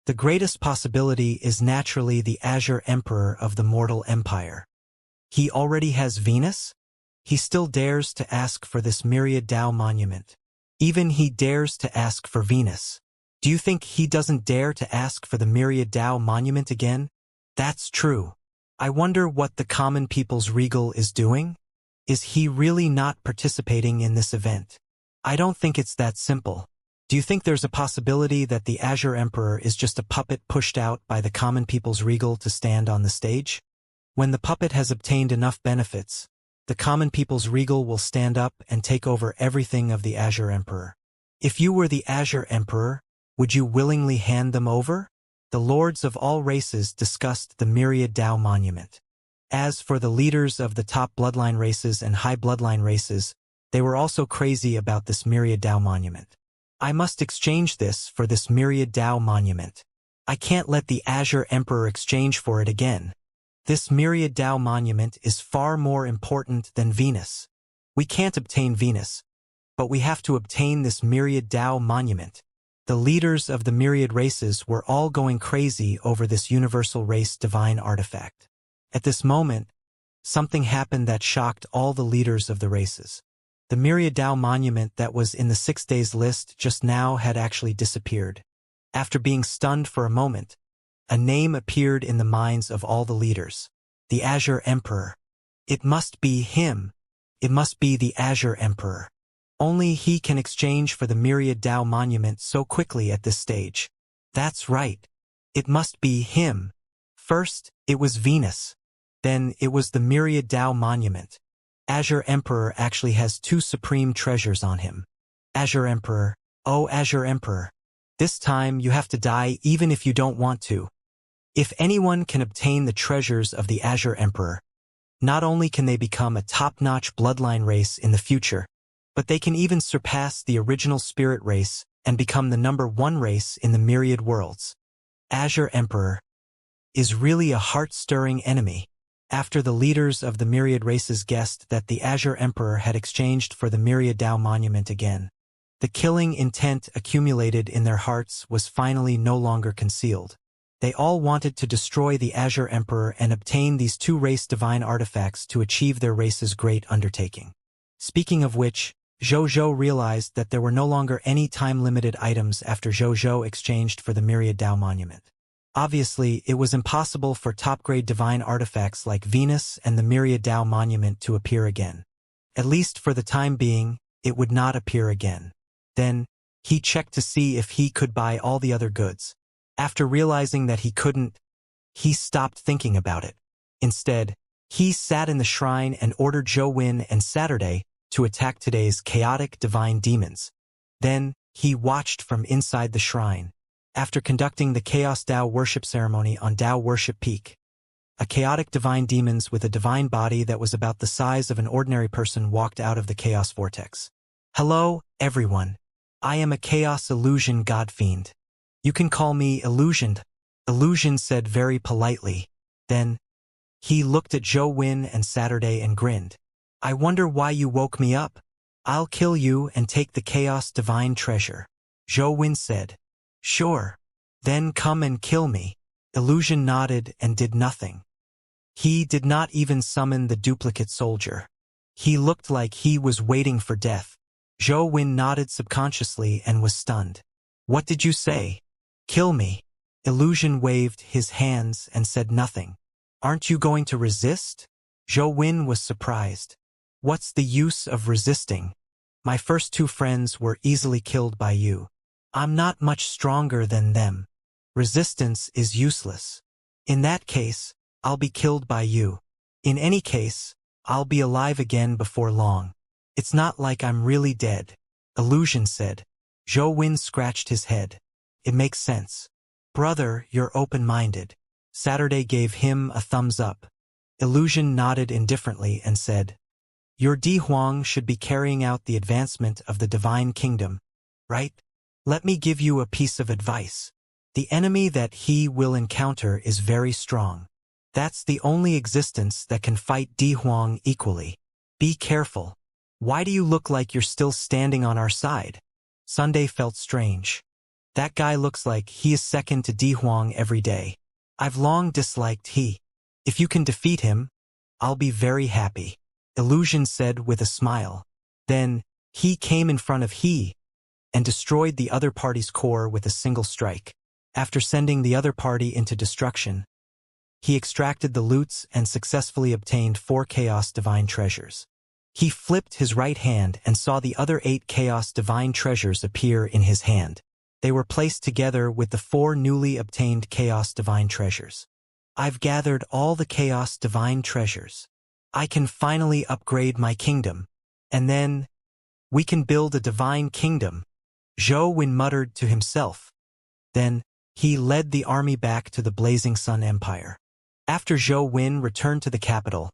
The greatest possibility is naturally the Azure Emperor of the Mortal Empire. He already has Venus? He still dares to ask for this Myriad Tao monument. Even he dares to ask for Venus. Do you think he doesn't dare to ask for the Myriad Tao monument again? That's true. I wonder what the common people's regal is doing? Is he really not participating in this event? I don't think it's that simple. Do you think there's a possibility that the Azure Emperor is just a puppet pushed out by the common people's regal to stand on the stage? When the puppet has obtained enough benefits, the common people's regal will stand up and take over everything of the Azure Emperor. If you were the Azure Emperor, would you willingly hand them over? The lords of all races discussed the Myriad Tao monument. As for the leaders of the top bloodline races and high bloodline races, they were also crazy about this Myriad Tao monument. I must exchange this for this Myriad Tao monument. I can't let the Azure Emperor exchange for it again. This Myriad Tao monument is far more important than Venus. We can't obtain Venus, but we have to obtain this Myriad Tao monument. The leaders of the myriad races were all going crazy over this universal race divine artifact. At this moment, something happened that shocked all the leaders of the races. The Myriad Dao monument that was in the 6 days list just now had actually disappeared. After being stunned for a moment, a name appeared in the minds of all the leaders. The Azure Emperor. It must be him. It must be the Azure Emperor. Only he can exchange for the Myriad Dao monument so quickly at this stage. That's right. It must be him. First, it was Venus. Then it was the Myriad Dao monument. Azure Emperor actually has 2 supreme treasures on him. Azure Emperor, oh Azure Emperor. This time you have to die even if you don't want to. If anyone can obtain the treasures of the Azure Emperor, not only can they become a top-notch bloodline race in the future, but they can even surpass the original spirit race and become the #1 race in the myriad worlds. Azure Emperor is really a heart-stirring enemy. After the leaders of the myriad races guessed that the Azure Emperor had exchanged for the Myriad Dao monument again, the killing intent accumulated in their hearts was finally no longer concealed. They all wanted to destroy the Azure Emperor and obtain these 2 race divine artifacts to achieve their race's great undertaking. Speaking of which, Zhou realized that there were no longer any time-limited items after Zhou exchanged for the Myriad Dao monument. Obviously, it was impossible for top-grade divine artifacts like Venus and the Myriad Dao monument to appear again. At least for the time being, it would not appear again. Then, he checked to see if he could buy all the other goods. After realizing that he couldn't, he stopped thinking about it. Instead, he sat in the shrine and ordered Zhou and Saturday to attack today's chaotic divine demons. Then, he watched from inside the shrine. After conducting the Chaos Dao worship ceremony on Dao Worship Peak, a chaotic divine demons with a divine body that was about the size of an ordinary person walked out of the chaos vortex. Hello, everyone. I am a chaos illusion godfiend. You can call me Illusioned. Illusion said very politely. Then, he looked at Zhou and Saturday and grinned. I wonder why you woke me up. I'll kill you and take the chaos divine treasure. Zhou said. Sure. Then come and kill me. Illusion nodded and did nothing. He did not even summon the duplicate soldier. He looked like he was waiting for death. Zhou nodded subconsciously and was stunned. What did you say? Kill me. Illusion waved his hands and said nothing. Aren't you going to resist? Zhou was surprised. What's the use of resisting? My first 2 friends were easily killed by you. I'm not much stronger than them. Resistance is useless. In that case, I'll be killed by you. In any case, I'll be alive again before long. It's not like I'm really dead. Illusion said. Zhou scratched his head. It makes sense. Brother, you're open-minded. Saturday gave him a thumbs up. Illusion nodded indifferently and said, Your Di Huang should be carrying out the advancement of the divine kingdom, right? Let me give you a piece of advice. The enemy that he will encounter is very strong. That's the only existence that can fight Di Huang equally. Be careful. Why do you look like you're still standing on our side? Sunday felt strange. That guy looks like he is second to Di Huang every day. I've long disliked he. If you can defeat him, I'll be very happy. Illusion said with a smile. Then, he came in front of he and destroyed the other party's core with a single strike. After sending the other party into destruction, he extracted the loots and successfully obtained 4 Chaos Divine Treasures. He flipped his right hand and saw the other 8 Chaos Divine Treasures appear in his hand. They were placed together with the 4 newly obtained Chaos Divine Treasures. I've gathered all the Chaos Divine Treasures. I can finally upgrade my kingdom. And then, we can build a divine kingdom. Zhou muttered to himself. Then, he led the army back to the Blazing Sun Empire. After Zhou returned to the capital,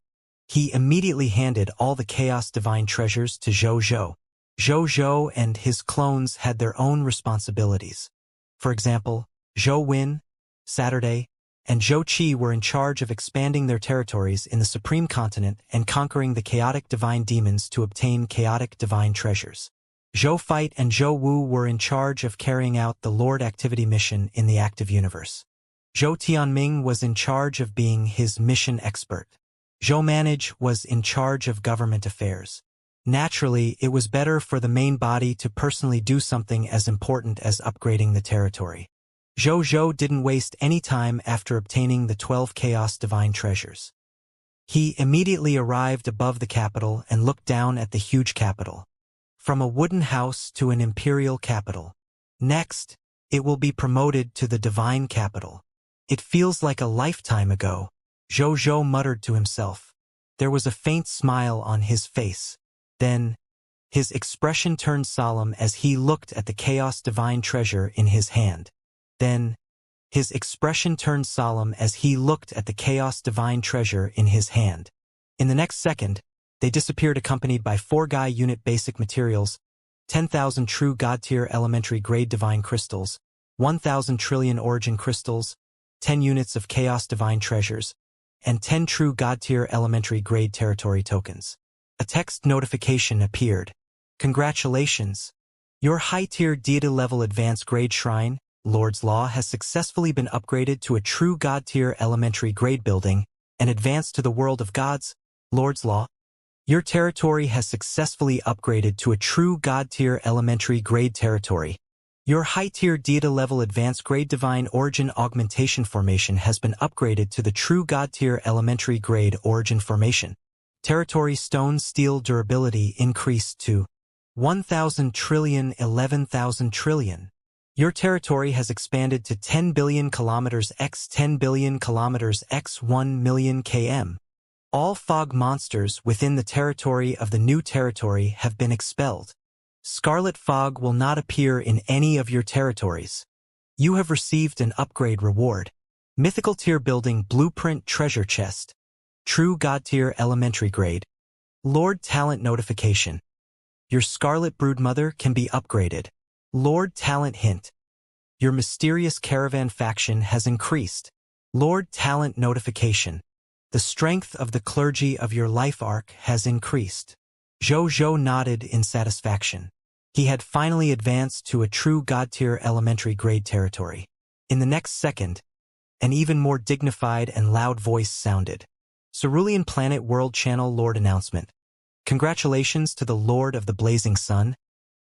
he immediately handed all the Chaos Divine Treasures to Zhou. Zhou and his clones had their own responsibilities. For example, Zhou, Saturday, and Zhou Qi were in charge of expanding their territories in the Supreme Continent and conquering the chaotic divine demons to obtain chaotic divine treasures. Zhou Fight and Zhou Wu were in charge of carrying out the Lord Activity mission in the active universe. Zhou Tianming was in charge of being his mission expert. Zhou Manage was in charge of government affairs. Naturally, it was better for the main body to personally do something as important as upgrading the territory. Zhou didn't waste any time after obtaining the 12 Chaos Divine Treasures. He immediately arrived above the capital and looked down at the huge capital. From a wooden house to an imperial capital. Next, it will be promoted to the divine capital. It feels like a lifetime ago, Zhou muttered to himself. There was a faint smile on his face. Then, his expression turned solemn as he looked at the Chaos Divine Treasure in his hand. In the next second, they disappeared accompanied by 4 Guy Unit Basic Materials, 10,000 True God-Tier Elementary Grade Divine Crystals, 1,000 Trillion Origin Crystals, 10 units of Chaos Divine Treasures, and 10 True God-Tier Elementary Grade Territory Tokens. A text notification appeared. Congratulations! Your high-tier Deity-level Advanced Grade Shrine, Lord's Law, has successfully been upgraded to a True God-Tier Elementary Grade building and advanced to the world of gods, Lord's Law. Your territory has successfully upgraded to a True God-Tier Elementary Grade territory. Your high-tier Deity-level Advanced Grade Divine Origin Augmentation Formation has been upgraded to the True God-Tier Elementary Grade Origin Formation. Territory Stone Steel Durability increased to 1,000 trillion 11,000 trillion. Your territory has expanded to 10 billion kilometers x 10 billion kilometers x 1 million km. All fog monsters within the territory of the new territory have been expelled. Scarlet fog will not appear in any of your territories. You have received an upgrade reward. Mythical Tier Building Blueprint Treasure Chest. True God Tier Elementary Grade. Lord Talent Notification. Your Scarlet Broodmother can be upgraded. Lord Talent Hint. Your mysterious caravan faction has increased. Lord Talent Notification. The strength of the clergy of your life arc has increased. Zhou nodded in satisfaction. He had finally advanced to a True God-Tier Elementary Grade territory. In the next second, an even more dignified and loud voice sounded. Cerulean Planet World Channel Lord Announcement. Congratulations to the Lord of the Blazing Sun,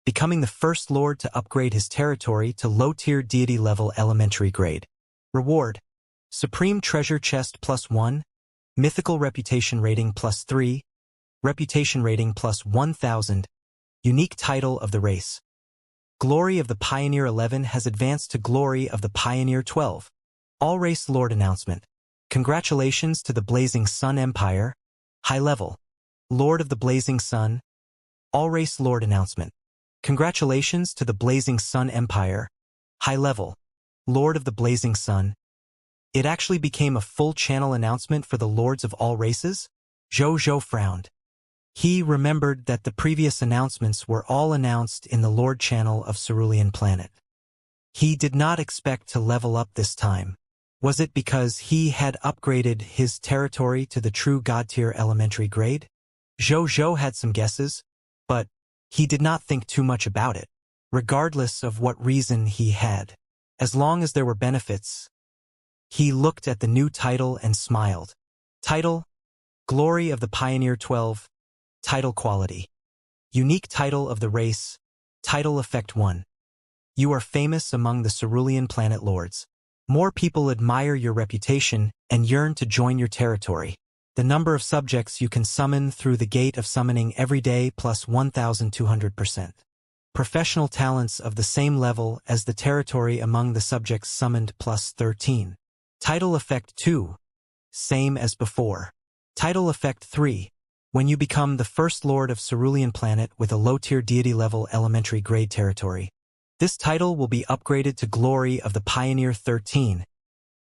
becoming the first Lord to upgrade his territory to low-tier deity-level elementary grade. Reward: Supreme Treasure Chest +1, Mythical Reputation Rating +3, Reputation Rating +1000, Unique Title of the Race. Glory of the Pioneer 11 has advanced to Glory of the Pioneer 12. All-Race Lord Announcement. Congratulations to the Blazing Sun Empire, High Level. Lord of the Blazing Sun. All-Race Lord Announcement. Congratulations to the Blazing Sun Empire, High Level. Lord of the Blazing Sun. It actually became a full channel announcement for the Lords of all races? Zhou frowned. He remembered that the previous announcements were all announced in the Lord channel of Cerulean Planet. He did not expect to level up this time. Was it because he had upgraded his territory to the True God-Tier Elementary Grade? Zhou had some guesses, but he did not think too much about it, regardless of what reason he had. As long as there were benefits, he looked at the new title and smiled. Title: Glory of the Pioneer 12. Title Quality: Unique Title of the Race. Title Effect 1. You are famous among the Cerulean Planet Lords. More people admire your reputation and yearn to join your territory. The number of subjects you can summon through the gate of summoning every day plus 1,200%. Professional talents of the same level as the territory among the subjects summoned plus 13. Title Effect 2. Same as before. Title Effect 3. When you become the first Lord of Cerulean Planet with a low-tier deity-level elementary grade territory, this title will be upgraded to Glory of the Pioneer 13,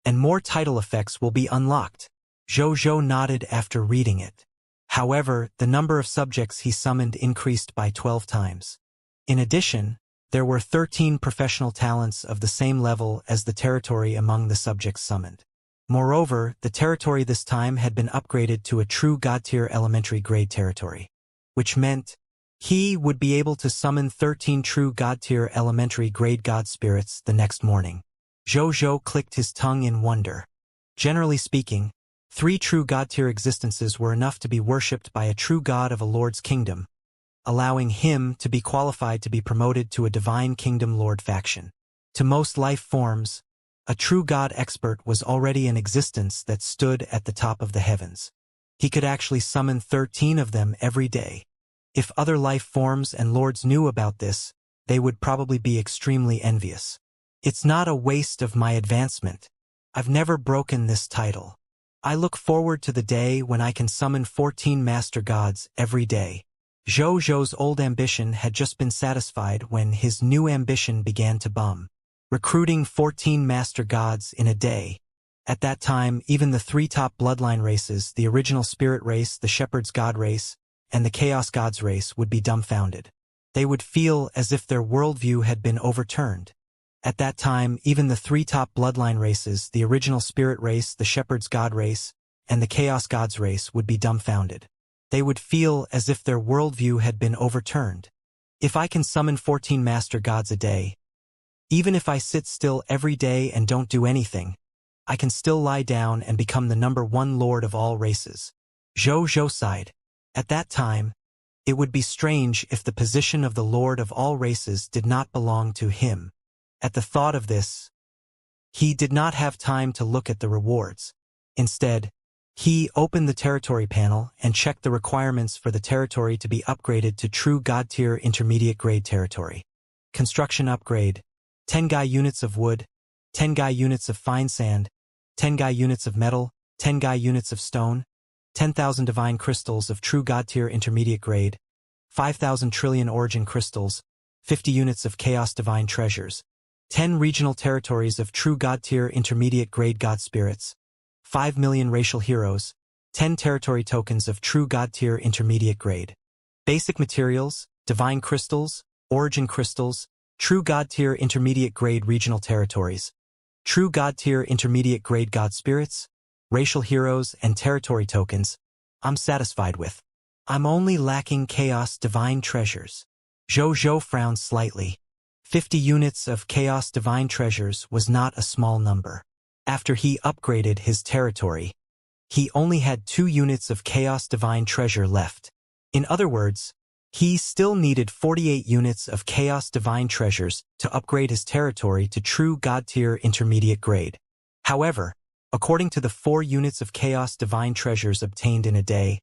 and more title effects will be unlocked. Zhou nodded after reading it. However, the number of subjects he summoned increased by 12 times. In addition, there were 13 professional talents of the same level as the territory among the subjects summoned. Moreover, the territory this time had been upgraded to a True God-Tier Elementary Grade territory, which meant he would be able to summon 13 True God-Tier Elementary Grade God Spirits the next morning. Zhou clicked his tongue in wonder. Generally speaking, 3 true god-tier existences were enough to be worshipped by a true god of a lord's kingdom, allowing him to be qualified to be promoted to a divine kingdom lord faction. To most life forms, a true god expert was already an existence that stood at the top of the heavens. He could actually summon 13 of them every day. If other life forms and lords knew about this, they would probably be extremely envious. It's not a waste of my advancement. I've never broken this title. I look forward to the day when I can summon 14 master gods every day. Zhou's old ambition had just been satisfied when his new ambition began to bum. Recruiting 14 master gods in a day. At that time, even the 3 top bloodline races, the original spirit race, the shepherd's god race, and the chaos gods race, would be dumbfounded. They would feel as if their worldview had been overturned. At that time, even the 3 top bloodline races, the original spirit race, the shepherd's god race, and the chaos gods race, would be dumbfounded. They would feel as if their worldview had been overturned. If I can summon 14 master gods a day, even if I sit still every day and don't do anything, I can still lie down and become the #1 lord of all races. Zhou sighed. At that time, it would be strange if the position of the lord of all races did not belong to him. At the thought of this, he did not have time to look at the rewards. Instead, he opened the territory panel and checked the requirements for the territory to be upgraded to true god-tier intermediate grade territory. Construction upgrade: 10 Gai units of wood, 10 Gai units of fine sand, 10 Gai units of metal, 10 Gai units of stone, 10,000 divine crystals of true god-tier intermediate grade, 5,000 trillion origin crystals, 50 units of chaos divine treasures, 10 regional territories of true god-tier intermediate grade god spirits, 5 million racial heroes, 10 territory tokens of true god-tier intermediate grade. Basic materials: divine crystals, origin crystals, true god-tier intermediate grade regional territories, true god-tier intermediate grade god spirits, racial heroes, and territory tokens. I'm satisfied with. I'm only lacking chaos divine treasures. Zhou frowned slightly. 50 units of chaos divine treasures was not a small number. After he upgraded his territory, he only had 2 units of chaos divine treasure left. In other words, he still needed 48 units of chaos divine treasures to upgrade his territory to true god-tier intermediate grade. However, according to the 4 units of chaos divine treasures obtained in a day,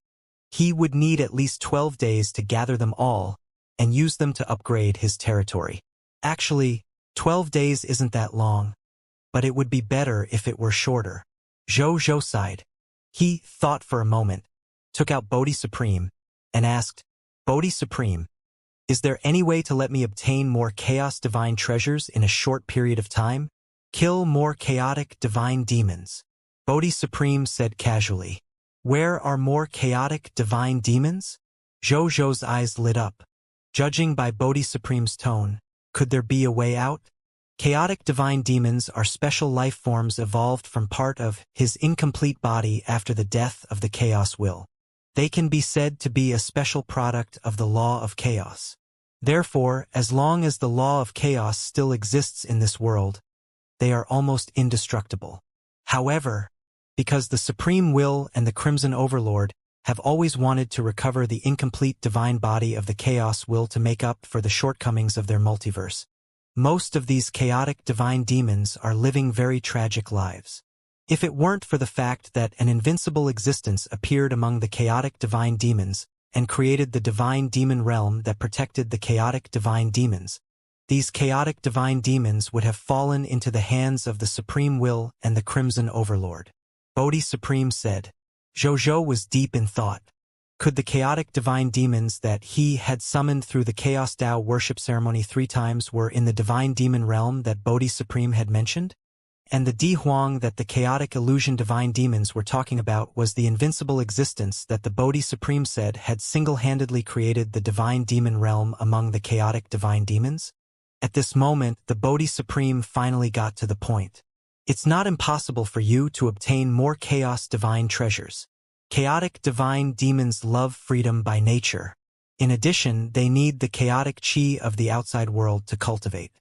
he would need at least 12 days to gather them all and use them to upgrade his territory. Actually, 12 days isn't that long, but it would be better if it were shorter. Zhou sighed. He thought for a moment, took out Bodhi Supreme, and asked, Bodhi Supreme, is there any way to let me obtain more chaos divine treasures in a short period of time? Kill more chaotic divine demons. Bodhi Supreme said casually. Where are more chaotic divine demons? Zhou's eyes lit up. Judging by Bodhi Supreme's tone, could there be a way out? Chaotic divine demons are special life forms evolved from part of his incomplete body after the death of the chaos will. They can be said to be a special product of the law of chaos. Therefore, as long as the law of chaos still exists in this world, they are almost indestructible. However, because the Supreme Will and the Crimson Overlord have always wanted to recover the incomplete divine body of the Chaos Will to make up for the shortcomings of their multiverse, most of these chaotic divine demons are living very tragic lives. If it weren't for the fact that an invincible existence appeared among the chaotic divine demons and created the divine demon realm that protected the chaotic divine demons, these chaotic divine demons would have fallen into the hands of the Supreme Will and the Crimson Overlord. Bodhi Supreme said. Zhou was deep in thought. Could the chaotic divine demons that he had summoned through the Chaos Tao worship ceremony 3 times were in the divine demon realm that Bodhi Supreme had mentioned? And the Di Huang that the chaotic illusion divine demons were talking about was the invincible existence that the Bodhi Supreme said had single-handedly created the divine demon realm among the chaotic divine demons? At this moment, the Bodhi Supreme finally got to the point. It's not impossible for you to obtain more chaos divine treasures. Chaotic divine demons love freedom by nature. In addition, they need the chaotic chi of the outside world to cultivate.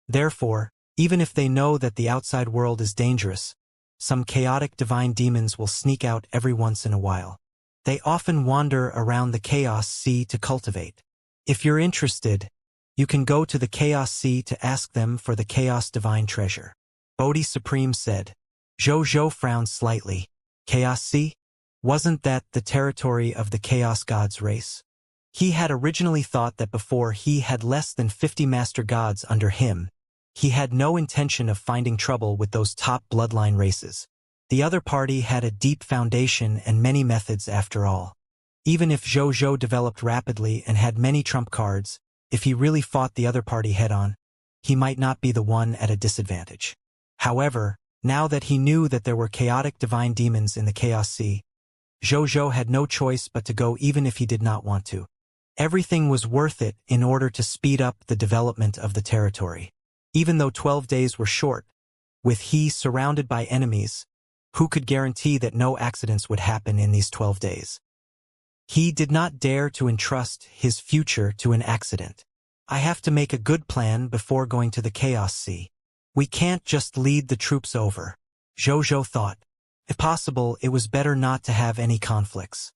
Therefore, Even if they know that the outside world is dangerous, some chaotic divine demons will sneak out every once in a while. They often wander around the Chaos Sea to cultivate. If you're interested, you can go to the Chaos Sea to ask them for the Chaos Divine Treasure. Bodhi Supreme said. Zhou frowned slightly. Chaos Sea? Wasn't that the territory of the Chaos Gods race? He had originally thought that before he had less than 50 master gods under him, he had no intention of finding trouble with those top bloodline races. The other party had a deep foundation and many methods after all. Even if Zhou developed rapidly and had many trump cards, if he really fought the other party head-on, he might not be the one at a disadvantage. However, now that he knew that there were chaotic divine demons in the Chaos Sea, Zhou had no choice but to go even if he did not want to. Everything was worth it in order to speed up the development of the territory. Even though 12 days were short, with he surrounded by enemies, who could guarantee that no accidents would happen in these 12 days? He did not dare to entrust his future to an accident. I have to make a good plan before going to the Chaos Sea. We can't just lead the troops over, Zhou thought. If possible, it was better not to have any conflicts.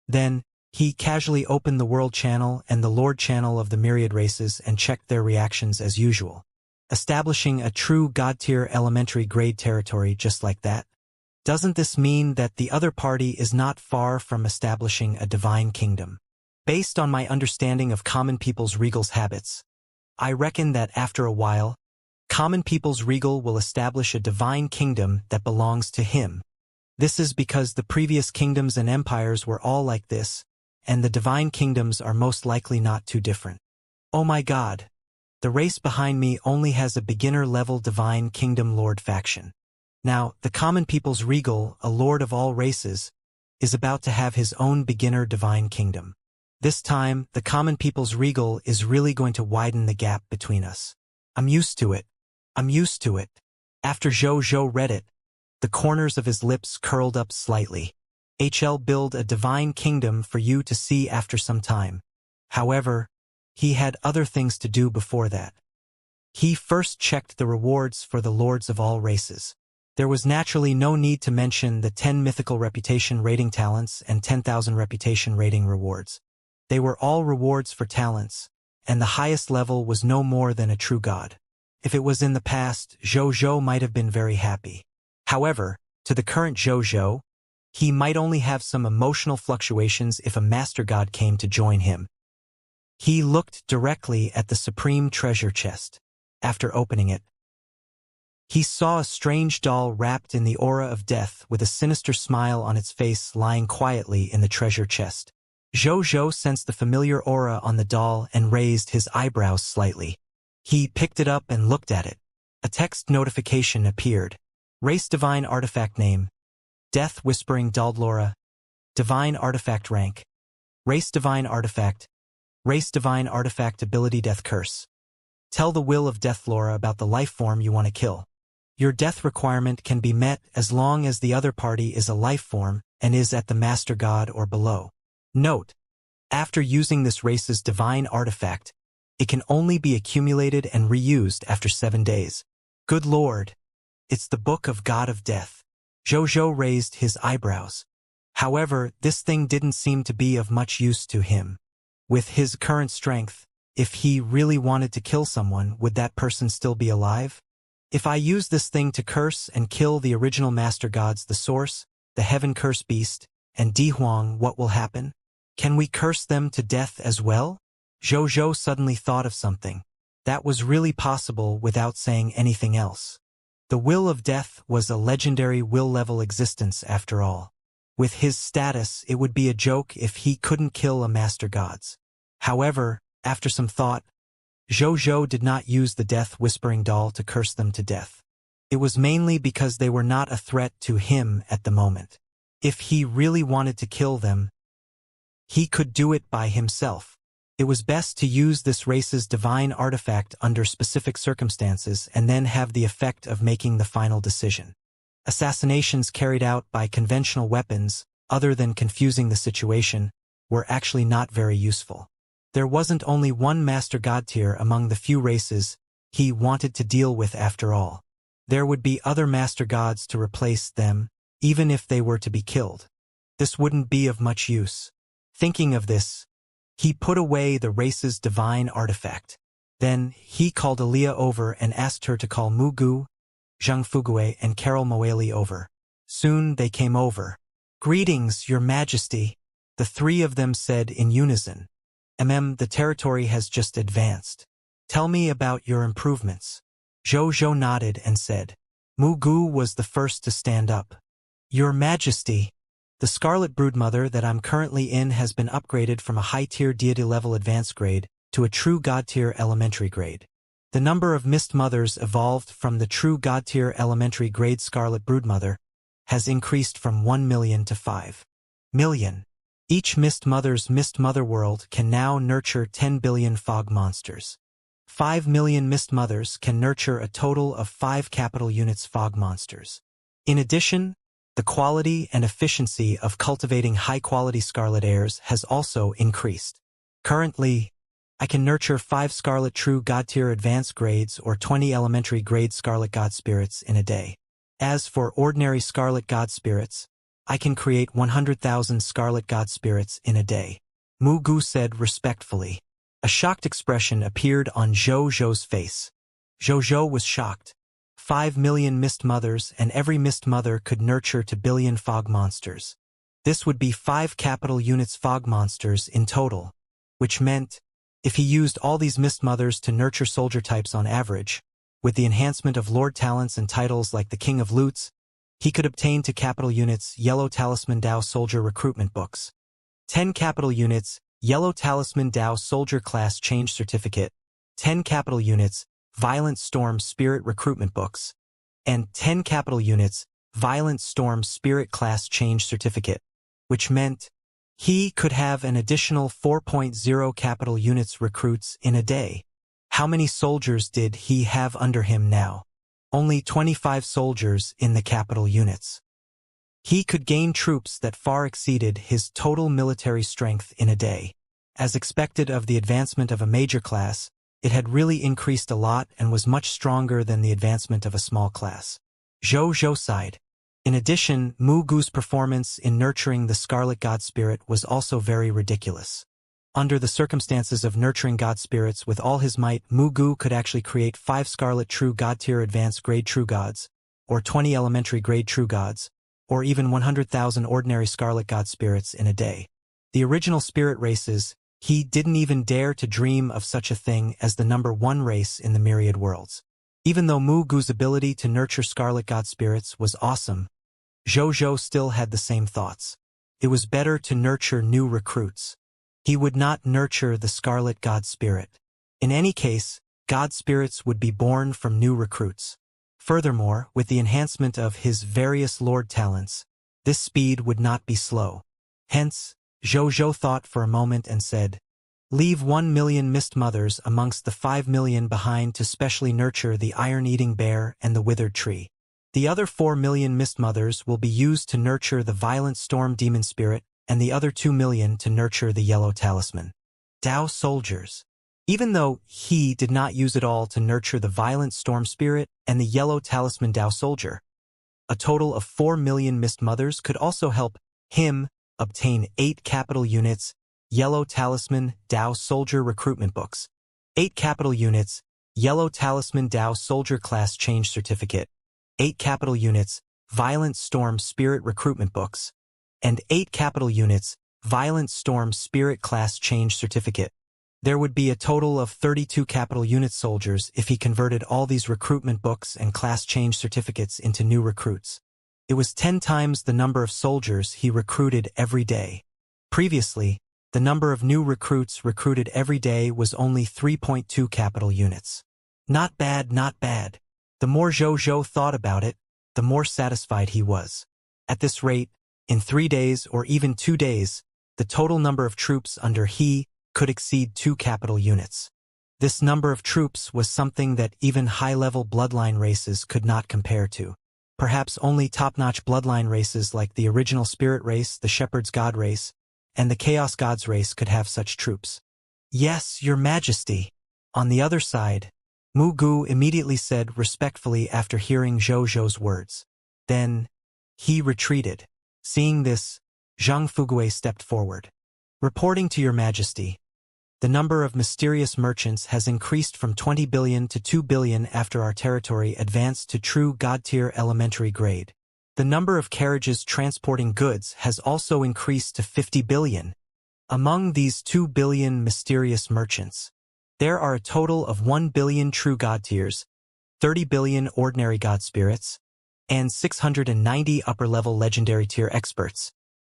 Then, he casually opened the World Channel and the Lord Channel of the myriad races and checked their reactions as usual. Establishing a true God-tier elementary grade territory just like that? Doesn't this mean that the other party is not far from establishing a divine kingdom? Based on my understanding of common people's regal's habits, I reckon that after a while, common people's regal will establish a divine kingdom that belongs to him. This is because the previous kingdoms and empires were all like this, and the divine kingdoms are most likely not too different. Oh my God! The race behind me only has a beginner-level divine kingdom lord faction. Now, the common people's regal, a lord of all races, is about to have his own beginner divine kingdom. This time, the common people's regal is really going to widen the gap between us. I'm used to it. I'm used to it. After Zhou read it, the corners of his lips curled up slightly. HL build a divine kingdom for you to see after some time. However, he had other things to do before that. He first checked the rewards for the lords of all races. There was naturally no need to mention the 10 mythical reputation rating talents and 10,000 reputation rating rewards. They were all rewards for talents, and the highest level was no more than a true god. If it was in the past, Zhou might have been very happy. However, to the current Zhou, he might only have some emotional fluctuations if a master god came to join him. He looked directly at the supreme treasure chest. After opening it, he saw a strange doll wrapped in the aura of death with a sinister smile on its face lying quietly in the treasure chest. Zhou sensed the familiar aura on the doll and raised his eyebrows slightly. He picked it up and looked at it. A text notification appeared. Race Divine Artifact Name. Death Whispering Daldlora. Divine Artifact Rank. Race Divine Artifact. Race Divine Artifact Ability Death Curse. Tell the will of Deathlora about the life form you want to kill. Your death requirement can be met as long as the other party is a life form and is at the Master God or below. Note: after using this race's divine artifact, it can only be accumulated and reused after 7 days. Good Lord! It's the Book of God of Death. Zhou raised his eyebrows. However, this thing didn't seem to be of much use to him. With his current strength, if he really wanted to kill someone, would that person still be alive? If I use this thing to curse and kill the original master gods, the Source, the Heaven Curse Beast, and Di Huang, what will happen? Can we curse them to death as well? Zhou suddenly thought of something. That was really possible without saying anything else. The Will of Death was a legendary will-level existence after all. With his status, it would be a joke if he couldn't kill a master gods. However, after some thought, Zhou did not use the death-whispering doll to curse them to death. It was mainly because they were not a threat to him at the moment. If he really wanted to kill them, he could do it by himself. It was best to use this race's divine artifact under specific circumstances and then have the effect of making the final decision. Assassinations carried out by conventional weapons, other than confusing the situation, were actually not very useful. There wasn't only one master god tier among the few races he wanted to deal with after all. There would be other master gods to replace them, even if they were to be killed. This wouldn't be of much use. Thinking of this, he put away the race's divine artifact. Then he called Aaliyah over and asked her to call Mugu, Zhang Fugue, and Carol Moeli over. Soon they came over. "Greetings, Your Majesty," the three of them said in unison. The territory has just advanced. Tell me about your improvements." Zhou nodded and said. Mugu was the first to stand up. "Your Majesty, the Scarlet Broodmother that I'm currently in has been upgraded from a high-tier deity level advanced grade to a true god-tier elementary grade. The number of Mist Mothers evolved from the true god-tier elementary grade Scarlet Broodmother has increased from 1 million to 5 million. Each Mist Mother's Mist Mother world can now nurture 10 billion fog monsters. 5 million Mist Mothers can nurture a total of 5 capital units fog monsters. In addition, the quality and efficiency of cultivating high-quality Scarlet Heirs has also increased. Currently, I can nurture 5 Scarlet True God-tier advanced grades or 20 elementary grade Scarlet God Spirits in a day. As for ordinary Scarlet God Spirits, I can create 100,000 Scarlet God Spirits in a day. Mugu said respectfully. A shocked expression appeared on Zhou's face. Zhou was shocked. 5 million Mist Mothers, and every Mist Mother could nurture to billion fog monsters. This would be 5 capital units fog monsters in total, which meant, if he used all these Mist Mothers to nurture soldier types on average, with the enhancement of Lord talents and titles like the King of Loots, he could obtain to capital units Yellow Talisman Dao Soldier recruitment books, 10 capital units Yellow Talisman Dao Soldier Class Change Certificate, 10 capital units Violent Storm Spirit recruitment books, and 10 capital units Violent Storm Spirit Class Change Certificate, which meant he could have an additional 4.0 capital units recruits in a day. How many soldiers did he have under him now? Only 25 soldiers in the capital units. He could gain troops that far exceeded his total military strength in a day. As expected of the advancement of a major class, it had really increased a lot and was much stronger than the advancement of a small class. Zhou sighed. In addition, Mugu's performance in nurturing the Scarlet God Spirit was also very ridiculous. Under the circumstances of nurturing God Spirits with all his might, Mugu could actually create 5 Scarlet True God-tier advanced grade True Gods, or 20 elementary grade True Gods, or even 100,000 ordinary Scarlet God Spirits in a day. The original spirit races, he didn't even dare to dream of such a thing as the number 1 race in the myriad worlds. Even though Mugu's ability to nurture Scarlet God Spirits was awesome, Zhou still had the same thoughts. It was better to nurture new recruits. He would not nurture the Scarlet God Spirit. In any case, God Spirits would be born from new recruits. Furthermore, with the enhancement of his various Lord talents, this speed would not be slow. Hence, Zhou thought for a moment and said, "Leave 1 million Mist Mothers amongst the 5 million behind to specially nurture the Iron-Eating Bear and the Withered Tree. The other 4 million Mist Mothers will be used to nurture the Violent Storm Demon Spirit and the other 2 million to nurture the Yellow Talisman Dao Soldiers." Even though he did not use it all to nurture the Violent Storm Spirit and the Yellow Talisman Dao Soldier, a total of 4 million Mist Mothers could also help him obtain 8 capital units Yellow Talisman Dao Soldier recruitment books, 8 capital units Yellow Talisman Dao Soldier Class Change Certificate, 8 capital units Violent Storm Spirit recruitment books, and 8 capital units Violent Storm Spirit Class Change Certificate. There would be a total of 32 capital unit soldiers if he converted all these recruitment books and class change certificates into new recruits. It was 10 times the number of soldiers he recruited every day. Previously, the number of new recruits recruited every day was only 3.2 capital units. Not bad, not bad. The more Zhou thought about it, the more satisfied he was. At this rate, in 3 days or even 2 days, the total number of troops under he could exceed 2 capital units. This number of troops was something that even high-level bloodline races could not compare to. Perhaps only top-notch bloodline races like the original Spirit race, the Shepherd's God race, and the Chaos Gods race could have such troops. Yes, Your Majesty. On the other side, Mu Gu immediately said respectfully after hearing Zhou Zhou's words. Then, he retreated. Seeing this, Zhang Fugui stepped forward. Reporting to your majesty, the number of mysterious merchants has increased from 20 billion to 2 billion after our territory advanced to true God-tier elementary grade. The number of carriages transporting goods has also increased to 50 billion. Among these 2 billion mysterious merchants, there are a total of 1 billion true God-tiers, 30 billion ordinary God spirits, and 690 upper-level legendary tier experts.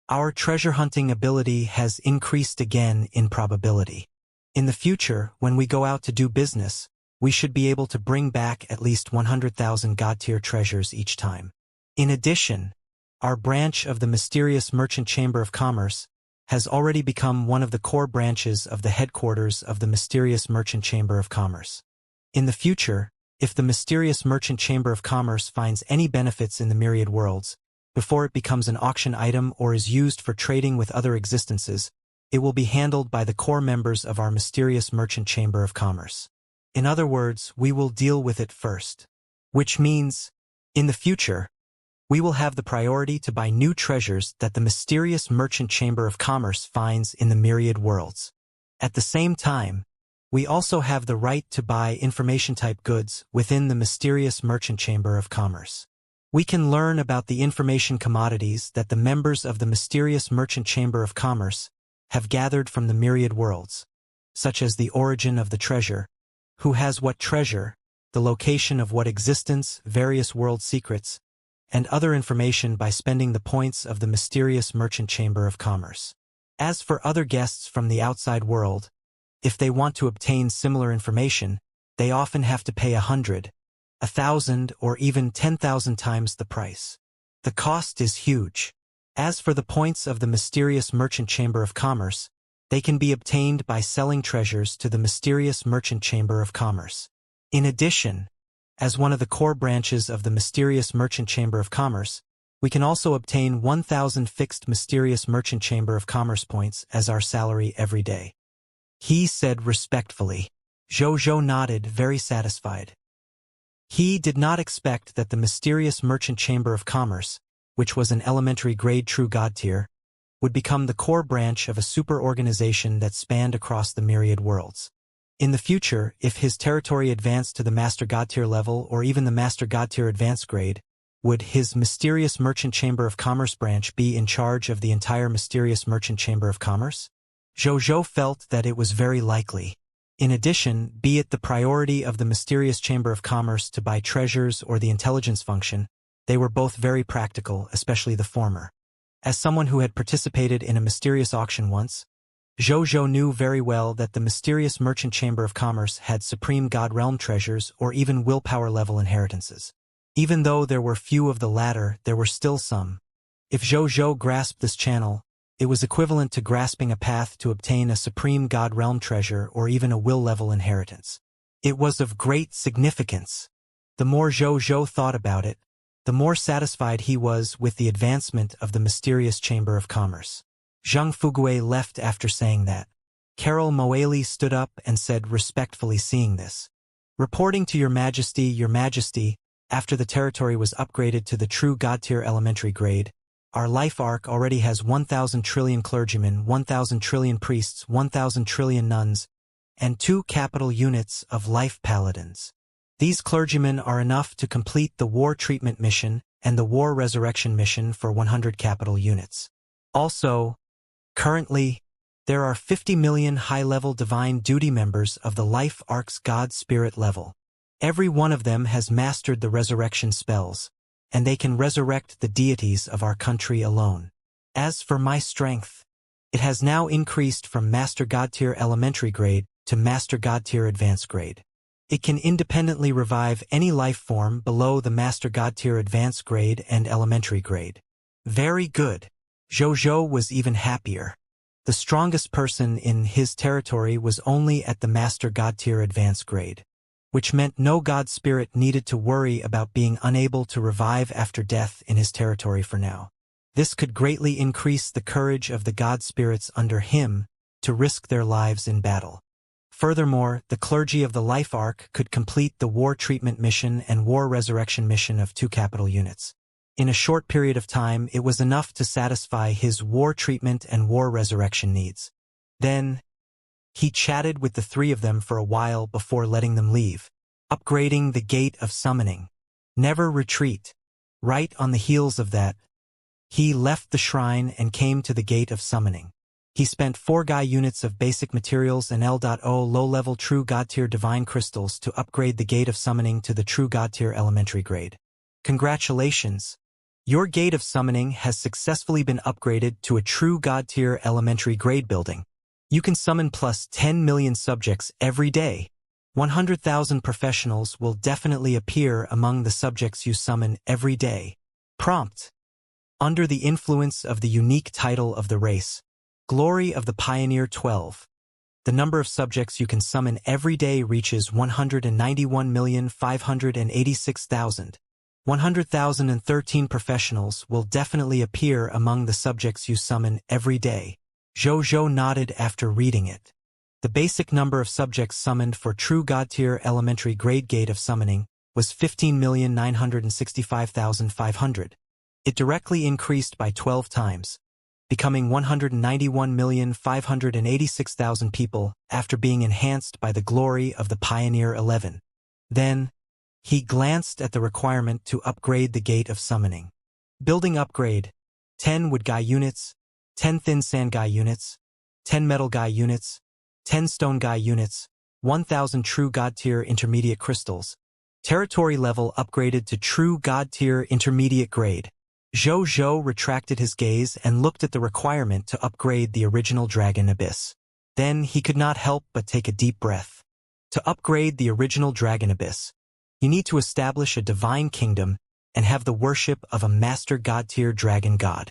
Our treasure hunting ability has increased again in probability. In the future, when we go out to do business, we should be able to bring back at least 100,000 God-tier treasures each time. In addition, our branch of the mysterious Merchant Chamber of Commerce has already become one of the core branches of the headquarters of the mysterious Merchant Chamber of Commerce. In the future, if the mysterious Merchant Chamber of Commerce finds any benefits in the myriad worlds, before it becomes an auction item or is used for trading with other existences, it will be handled by the core members of our mysterious Merchant Chamber of Commerce. In other words, we will deal with it first. Which means, in the future, we will have the priority to buy new treasures that the mysterious Merchant Chamber of Commerce finds in the myriad worlds. At the same time, we also have the right to buy information-type goods within the mysterious Merchant Chamber of Commerce. We can learn about the information commodities that the members of the mysterious Merchant Chamber of Commerce have gathered from the myriad worlds, such as the origin of the treasure, who has what treasure, the location of what existence, various world secrets, and other information by spending the points of the mysterious Merchant Chamber of Commerce. As for other guests from the outside world, if they want to obtain similar information, they often have to pay 100, 1,000, or even 10,000 times the price. The cost is huge. As for the points of the mysterious Merchant Chamber of Commerce, they can be obtained by selling treasures to the mysterious Merchant Chamber of Commerce. In addition, as one of the core branches of the mysterious Merchant Chamber of Commerce, we can also obtain 1,000 fixed mysterious Merchant Chamber of Commerce points as our salary every day. He said respectfully. Zhou Zhou nodded, very satisfied. He did not expect that the mysterious Merchant Chamber of Commerce, which was an elementary grade true God tier, would become the core branch of a super organization that spanned across the myriad worlds. In the future, if his territory advanced to the Master God tier level or even the Master God tier advanced grade, would his mysterious Merchant Chamber of Commerce branch be in charge of the entire mysterious Merchant Chamber of Commerce? Zhou Zhou felt that it was very likely. In addition, be it the priority of the mysterious Chamber of Commerce to buy treasures or the intelligence function, they were both very practical, especially the former. As someone who had participated in a mysterious auction once, Zhou Zhou knew very well that the mysterious Merchant Chamber of Commerce had supreme God realm treasures or even willpower level inheritances. Even though there were few of the latter, there were still some. If Zhou Zhou grasped this channel, it was equivalent to grasping a path to obtain a supreme God realm treasure or even a will level inheritance. It was of great significance. The more Zhou Zhou thought about it, the more satisfied he was with the advancement of the mysterious Chamber of Commerce. Zhang Fugui left after saying that. Carol Moeli stood up and said respectfully, seeing this. Reporting to Your Majesty, after the territory was upgraded to the true God tier elementary grade, our life arc already has 1,000 trillion clergymen, 1,000 trillion priests, 1,000 trillion nuns, and 2 capital units of life paladins. These clergymen are enough to complete the war treatment mission and the war resurrection mission for 100 capital units. Also, currently, there are 50 million high-level divine duty members of the Life Arc's God Spirit level. Every one of them has mastered the resurrection spells, and they can resurrect the deities of our country alone. As for my strength, it has now increased from Master God tier elementary grade to Master God tier advanced grade. It can independently revive any life form below the Master God tier advanced grade and elementary grade. Very good. Zhou Zhou was even happier. The strongest person in his territory was only at the Master God tier advanced grade, which meant no God spirit needed to worry about being unable to revive after death in his territory for now. This could greatly increase the courage of the God spirits under him to risk their lives in battle. Furthermore, the clergy of the Life Arc could complete the War Treatment Mission and War Resurrection Mission of 2 capital units. In a short period of time, it was enough to satisfy his War Treatment and War Resurrection needs. Then, he chatted with the 3 of them for a while before letting them leave. Upgrading the Gate of Summoning. Never retreat. Right on the heels of that, he left the shrine and came to the Gate of Summoning. He spent 4 Guy units of basic materials and L.O low-level True God Tier Divine Crystals to upgrade the Gate of Summoning to the True God Tier Elementary Grade. Congratulations! Your Gate of Summoning has successfully been upgraded to a True God Tier Elementary Grade building. You can summon plus 10 million subjects every day. 100,000 professionals will definitely appear among the subjects you summon every day. Prompt. Under the influence of the unique title of the race, Glory of the Pioneer 12. The number of subjects you can summon every day reaches 191,586,000. 100,013 professionals will definitely appear among the subjects you summon every day. Zhou nodded after reading it. The basic number of subjects summoned for True God Tier Elementary Grade Gate of Summoning was 15,965,500. It directly increased by 12 times, becoming 191,586,000 people after being enhanced by the Glory of the Pioneer 11. Then, he glanced at the requirement to upgrade the Gate of Summoning. Building upgrade: 10 Wood Guy units, 10 Thin Sand Guy units, 10 Metal Guy units, 10 Stone Guy units, 1,000 True God Tier Intermediate Crystals. Territory level upgraded to True God Tier Intermediate Grade. Zhou retracted his gaze and looked at the requirement to upgrade the original Dragon Abyss. Then he could not help but take a deep breath. To upgrade the original Dragon Abyss, you need to establish a divine kingdom and have the worship of a Master God Tier Dragon God.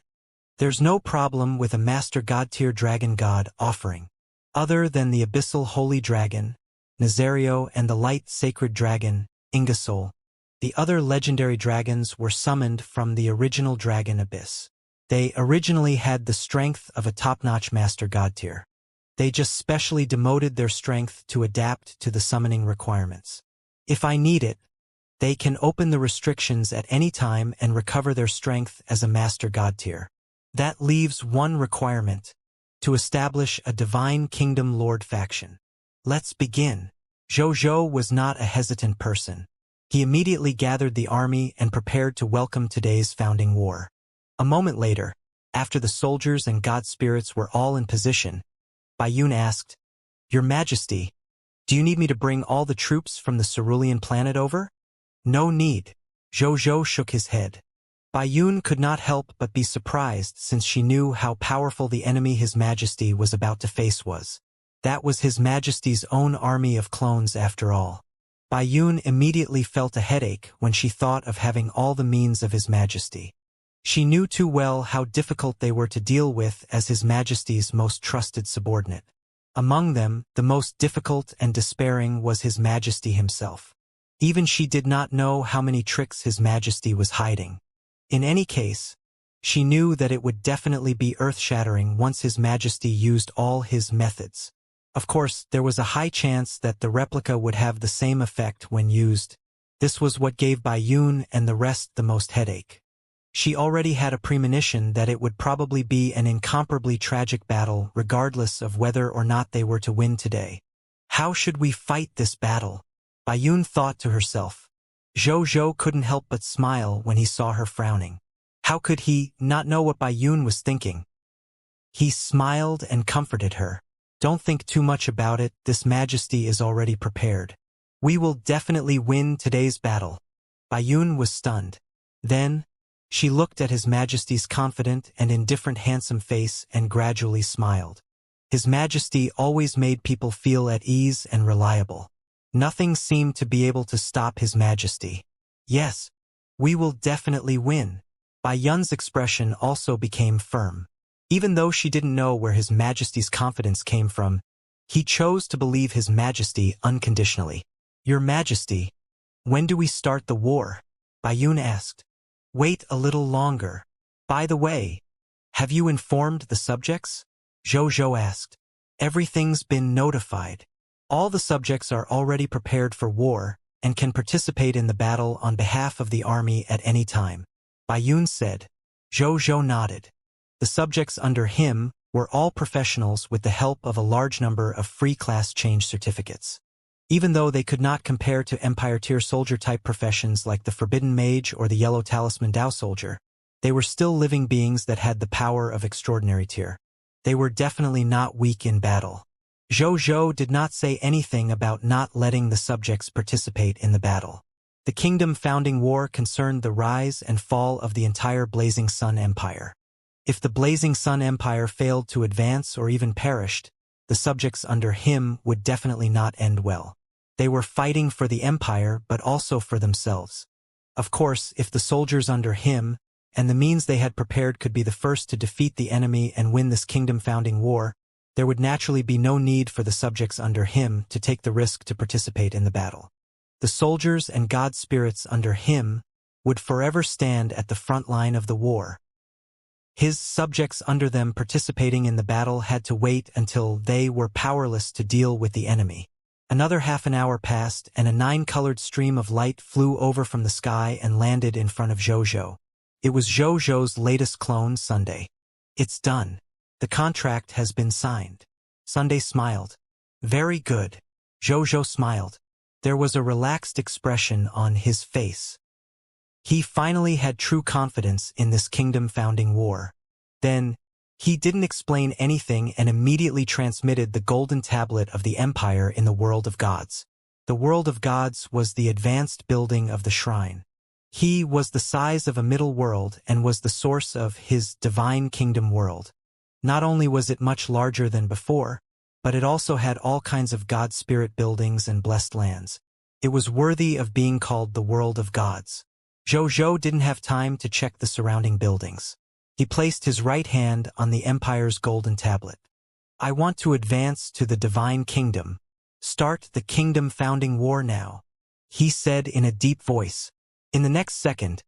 There's no problem with a Master God Tier Dragon God offering. Other than the Abyssal Holy Dragon, Nazario, and the Light Sacred Dragon, Ingersoll, the other legendary dragons were summoned from the original Dragon Abyss. They originally had the strength of a top-notch Master God Tier. They just specially demoted their strength to adapt to the summoning requirements. If I need it, they can open the restrictions at any time and recover their strength as a Master God Tier. That leaves one requirement: to establish a Divine Kingdom Lord faction. Let's begin. Zhou was not a hesitant person. He immediately gathered the army and prepared to welcome today's founding war. A moment later, after the soldiers and god spirits were all in position, Bayun asked, "Your Majesty, do you need me to bring all the troops from the Cerulean planet over?" "No need." Zhou shook his head. Bayun could not help but be surprised since she knew how powerful the enemy His Majesty was about to face was. That was His Majesty's own army of clones after all. Bayun immediately felt a headache when she thought of having all the means of His Majesty. She knew too well how difficult they were to deal with as His Majesty's most trusted subordinate. Among them, the most difficult and despairing was His Majesty himself. Even she did not know how many tricks His Majesty was hiding. In any case, she knew that it would definitely be earth-shattering once His Majesty used all his methods. Of course, there was a high chance that the replica would have the same effect when used. This was what gave Bayun and the rest the most headache. She already had a premonition that it would probably be an incomparably tragic battle regardless of whether or not they were to win today. How should we fight this battle? Bayun thought to herself. Zhou couldn't help but smile when he saw her frowning. How could he not know what Bayun was thinking? He smiled and comforted her. "Don't think too much about it, This Majesty is already prepared. We will definitely win today's battle." Bayun was stunned. Then, she looked at His Majesty's confident and indifferent handsome face and gradually smiled. His Majesty always made people feel at ease and reliable. Nothing seemed to be able to stop His Majesty. "Yes, we will definitely win." Bayun's expression also became firm. Even though she didn't know where His Majesty's confidence came from, he chose to believe His Majesty unconditionally. "Your Majesty, when do we start the war?" Bayun asked. "Wait a little longer. By the way, have you informed the subjects?" Zhou asked. "Everything's been notified. All the subjects are already prepared for war and can participate in the battle on behalf of the army at any time. Bayun said. Zhou nodded. The subjects under him were all professionals with the help of a large number of free class change certificates. Even though they could not compare to Empire-tier soldier-type professions like the Forbidden Mage or the Yellow Talisman Dao Soldier, they were still living beings that had the power of extraordinary tier. They were definitely not weak in battle. Zhou did not say anything about not letting the subjects participate in the battle. The kingdom-founding war concerned the rise and fall of the entire Blazing Sun Empire. If the Blazing Sun Empire failed to advance or even perished, the subjects under him would definitely not end well. They were fighting for the empire but also for themselves. Of course, if the soldiers under him and the means they had prepared could be the first to defeat the enemy and win this kingdom-founding war, there would naturally be no need for the subjects under him to take the risk to participate in the battle. The soldiers and god spirits under him would forever stand at the front line of the war. His subjects under them participating in the battle had to wait until they were powerless to deal with the enemy. Another half an hour passed and a 9-colored stream of light flew over from the sky and landed in front of Zhou. It was Zhou's latest clone, Sunday. It's done. The contract has been signed. Sunday smiled. Very good. Zhou smiled. There was a relaxed expression on his face. He finally had true confidence in this kingdom-founding war. Then, he didn't explain anything and immediately transmitted the golden tablet of the empire in the world of gods. The world of gods was the advanced building of the shrine. He was the size of a middle world and was the source of his divine kingdom world. Not only was it much larger than before, but it also had all kinds of god spirit buildings and blessed lands. It was worthy of being called the world of gods. Zhou didn't have time to check the surrounding buildings. He placed his right hand on the empire's golden tablet. I want to advance to the divine kingdom. Start the kingdom-founding war now, he said in a deep voice. In the next second,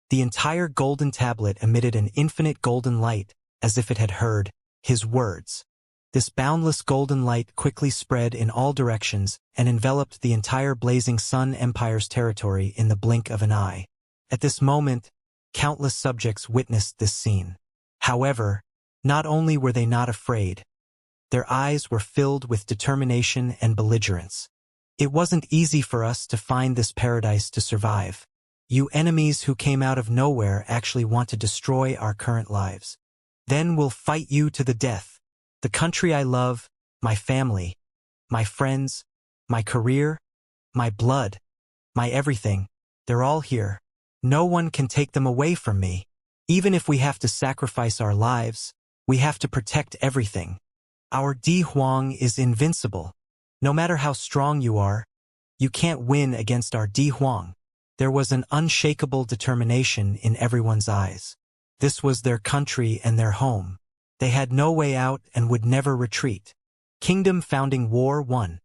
the entire golden tablet emitted an infinite golden light, as if it had heard his words. This boundless golden light quickly spread in all directions and enveloped the entire Blazing Sun Empire's territory in the blink of an eye. At this moment, countless subjects witnessed this scene. However, not only were they not afraid, their eyes were filled with determination and belligerence. It wasn't easy for us to find this paradise to survive. You enemies who came out of nowhere actually want to destroy our current lives. Then we'll fight you to the death. The country I love, my family, my friends, my career, my blood, my everything, they're all here. No one can take them away from me. Even if we have to sacrifice our lives, we have to protect everything. Our Di Huang is invincible. No matter how strong you are, you can't win against our Di Huang. There was an unshakable determination in everyone's eyes. This was their country and their home. They had no way out and would never retreat. Kingdom-founding war 1.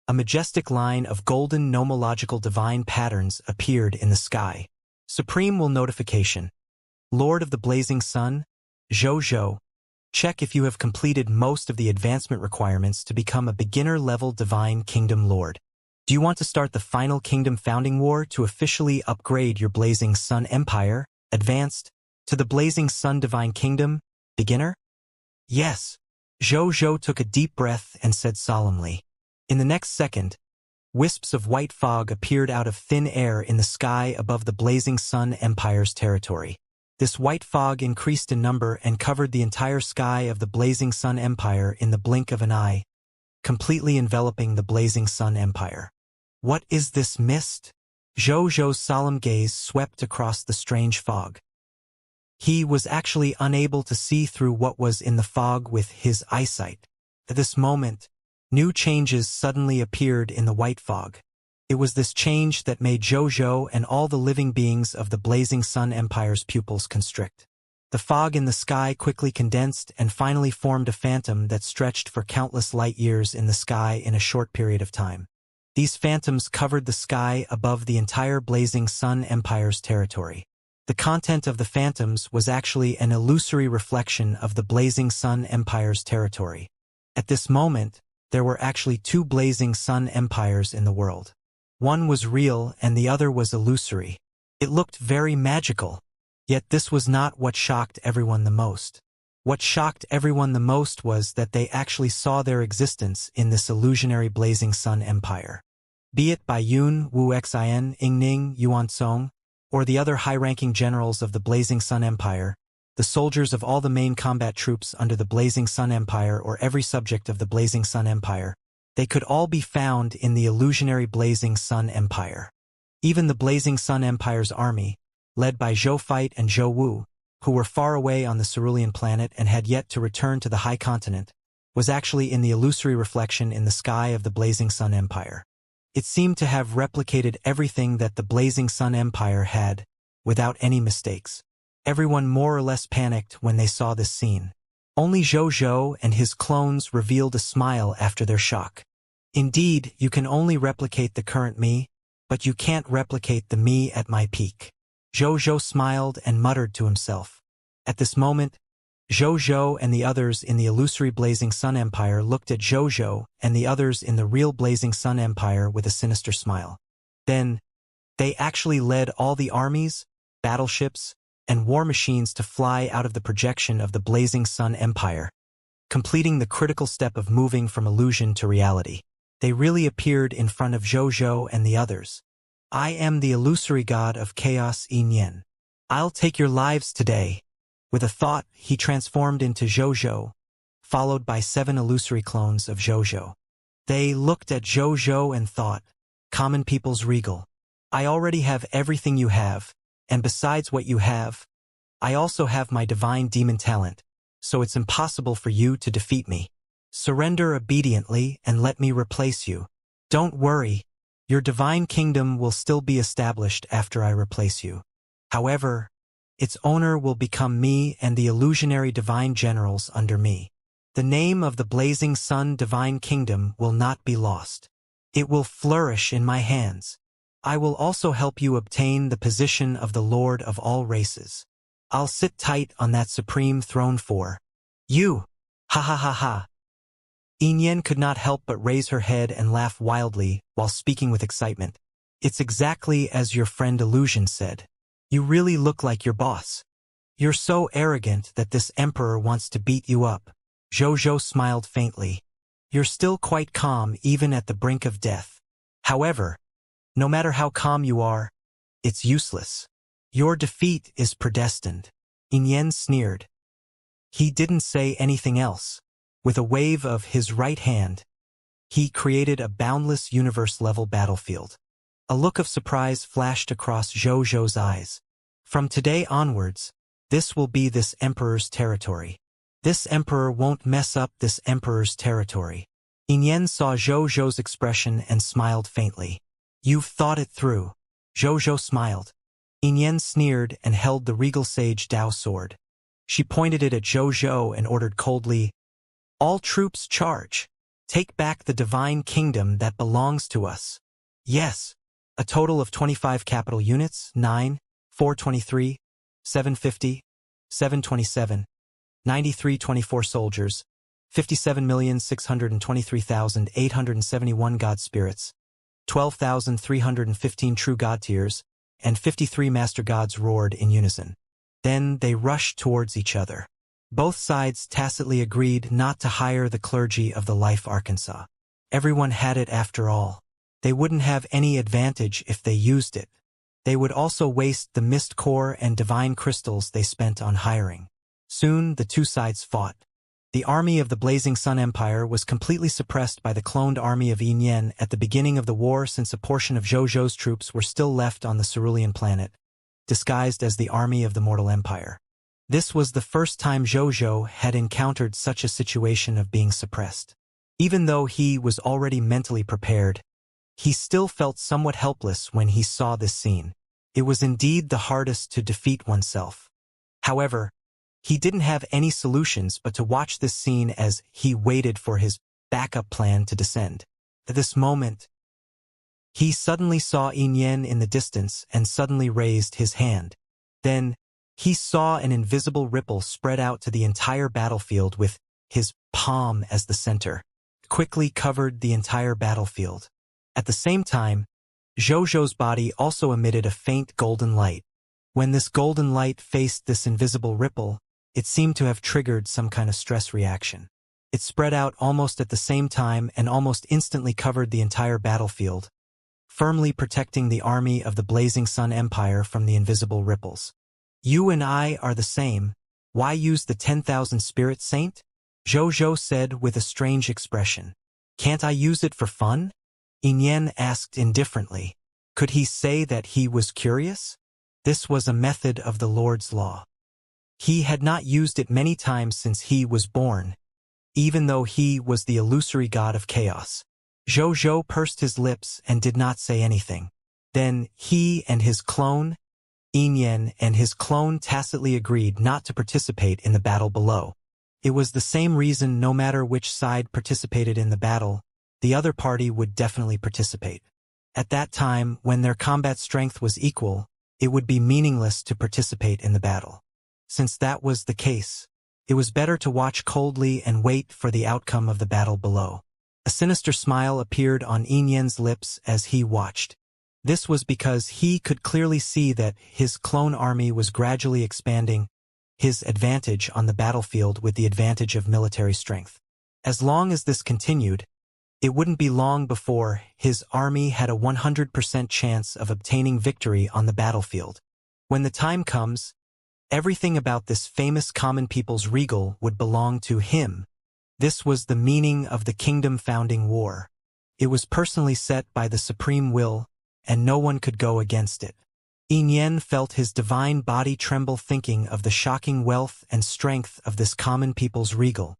A majestic line of golden nomological divine patterns appeared in the sky. Supreme will notification. Lord of the Blazing Sun, Zhou, check if you have completed most of the advancement requirements to become a beginner-level Divine Kingdom Lord. Do you want to start the final Kingdom-founding war to officially upgrade your Blazing Sun Empire, Advanced, to the Blazing Sun Divine Kingdom, Beginner? Yes. Zhou took a deep breath and said solemnly. In the next second, wisps of white fog appeared out of thin air in the sky above the Blazing Sun Empire's territory. This white fog increased in number and covered the entire sky of the Blazing Sun Empire in the blink of an eye, completely enveloping the Blazing Sun Empire. What is this mist? Zhou's solemn gaze swept across the strange fog. He was actually unable to see through what was in the fog with his eyesight. At this moment, new changes suddenly appeared in the white fog. It was this change that made Zhou and all the living beings of the Blazing Sun Empire's pupils constrict. The fog in the sky quickly condensed and finally formed a phantom that stretched for countless light years in the sky in a short period of time. These phantoms covered the sky above the entire Blazing Sun Empire's territory. The content of the phantoms was actually an illusory reflection of the Blazing Sun Empire's territory. At this moment, there were actually two blazing sun empires in the world. One was real and the other was illusory. It looked very magical. Yet this was not what shocked everyone the most. What shocked everyone the most was that they actually saw their existence in this illusionary blazing sun empire. Be it by Yun Wu Xin Ingning Yuan Song, or the other high-ranking generals of the blazing sun empire, the soldiers of all the main combat troops under the blazing sun empire or every subject of the blazing sun empire, they could all be found in the illusionary blazing sun empire. Even the blazing sun empire's army, led by Zhou Feit and Zhou Wu, who were far away on the cerulean planet and had yet to return to the high continent, was actually in the illusory reflection in the sky of the blazing sun empire. It seemed to have replicated everything that the blazing sun empire had, without any mistakes. Everyone more or less panicked when they saw this scene. Only Zhou Zhou and his clones revealed a smile after their shock. Indeed, you can only replicate the current me, but you can't replicate the me at my peak. Zhou Zhou smiled and muttered to himself. At this moment, Zhou Zhou and the others in the illusory blazing sun empire looked at Zhou Zhou and the others in the real blazing sun empire with a sinister smile. Then, they actually led all the armies, battleships, and war machines to fly out of the projection of the blazing sun empire, completing the critical step of moving from illusion to reality. They really appeared in front of Zhou Zhou and the others. I am the illusory god of chaos Yin Yen. I'll take your lives today. With a thought, he transformed into Zhou Zhou, followed by 7 illusory clones of Zhou Zhou. They looked at Zhou Zhou and thought, common people's regal. I already have everything you have, and besides what you have, I also have my divine demon talent, so it's impossible for you to defeat me. Surrender obediently and let me replace you. Don't worry. Your divine kingdom will still be established after I replace you. However, its owner will become me and the illusionary divine generals under me. The name of the blazing sun divine kingdom will not be lost. It will flourish in my hands. I will also help you obtain the position of the Lord of all races. I'll sit tight on that supreme throne for you. Ha ha ha ha. Yin Yen could not help but raise her head and laugh wildly while speaking with excitement. It's exactly as your friend Illusion said. You really look like your boss. You're so arrogant that this emperor wants to beat you up. Zhou Zhou smiled faintly. You're still quite calm even at the brink of death. However, no matter how calm you are, it's useless. Your defeat is predestined. Yin Yen sneered. He didn't say anything else. With a wave of his right hand, he created a boundless universe-level battlefield. A look of surprise flashed across Zhou Zhou's eyes. From today onwards, this will be this emperor's territory. This emperor won't mess up this emperor's territory. Yin Yen saw Zhou Zhou's expression and smiled faintly. You've thought it through. Zhou Zhou smiled. Yin Yen sneered and held the regal sage Dao sword. She pointed it at Zhou Zhou and ordered coldly, all troops charge. Take back the divine kingdom that belongs to us. Yes. A total of 25 capital units, 9, 423, 750, 727, 9324 soldiers, 57,623,871 god spirits, 12,315 true god tiers, and 53 master gods roared in unison. Then they rushed towards each other. Both sides tacitly agreed not to hire the clergy of the Life Arkansas. Everyone had it after all. They wouldn't have any advantage if they used it. They would also waste the mist core and divine crystals they spent on hiring. Soon the two sides fought. The army of the Blazing Sun Empire was completely suppressed by the cloned army of Yin Yen at the beginning of the war, since a portion of Zhou Zhou's troops were still left on the cerulean planet, disguised as the army of the Mortal Empire. This was the first time Zhou Zhou had encountered such a situation of being suppressed. Even though he was already mentally prepared, he still felt somewhat helpless when he saw this scene. It was indeed the hardest to defeat oneself. However, he didn't have any solutions but to watch this scene as he waited for his backup plan to descend. At this moment, he suddenly saw Yin Yen in the distance and suddenly raised his hand. Then, he saw an invisible ripple spread out to the entire battlefield with his palm as the center. quickly covered the entire battlefield. At the same time, Jojo's body also emitted a faint golden light. When this golden light faced this invisible ripple, it seemed to have triggered some kind of stress reaction. It spread out almost at the same time and almost instantly covered the entire battlefield, firmly protecting the army of the Blazing Sun Empire from the invisible ripples. You and I are the same. Why use the 10,000 Spirit Saint? Jojo said with a strange expression. Can't I use it for fun? Yin asked indifferently. Could he say that he was curious? This was a method of the Lord's law. He had not used it many times since he was born, even though he was the illusory god of chaos. Jojo pursed his lips and did not say anything. Then he and his clone, Yin and his clone tacitly agreed not to participate in the battle below. It was the same reason no matter which side participated in the battle, the other party would definitely participate. At that time, when their combat strength was equal, it would be meaningless to participate in the battle. Since that was the case, it was better to watch coldly and wait for the outcome of the battle below. A sinister smile appeared on Yin's lips as he watched. This was because he could clearly see that his clone army was gradually expanding his advantage on the battlefield with the advantage of military strength. As long as this continued, it wouldn't be long before his army had a 100% chance of obtaining victory on the battlefield. When the time comes, everything about this famous common people's regal would belong to him. This was the meaning of the kingdom-founding war. It was personally set by the supreme will, and no one could go against it. Yin felt his divine body tremble thinking of the shocking wealth and strength of this common people's regal.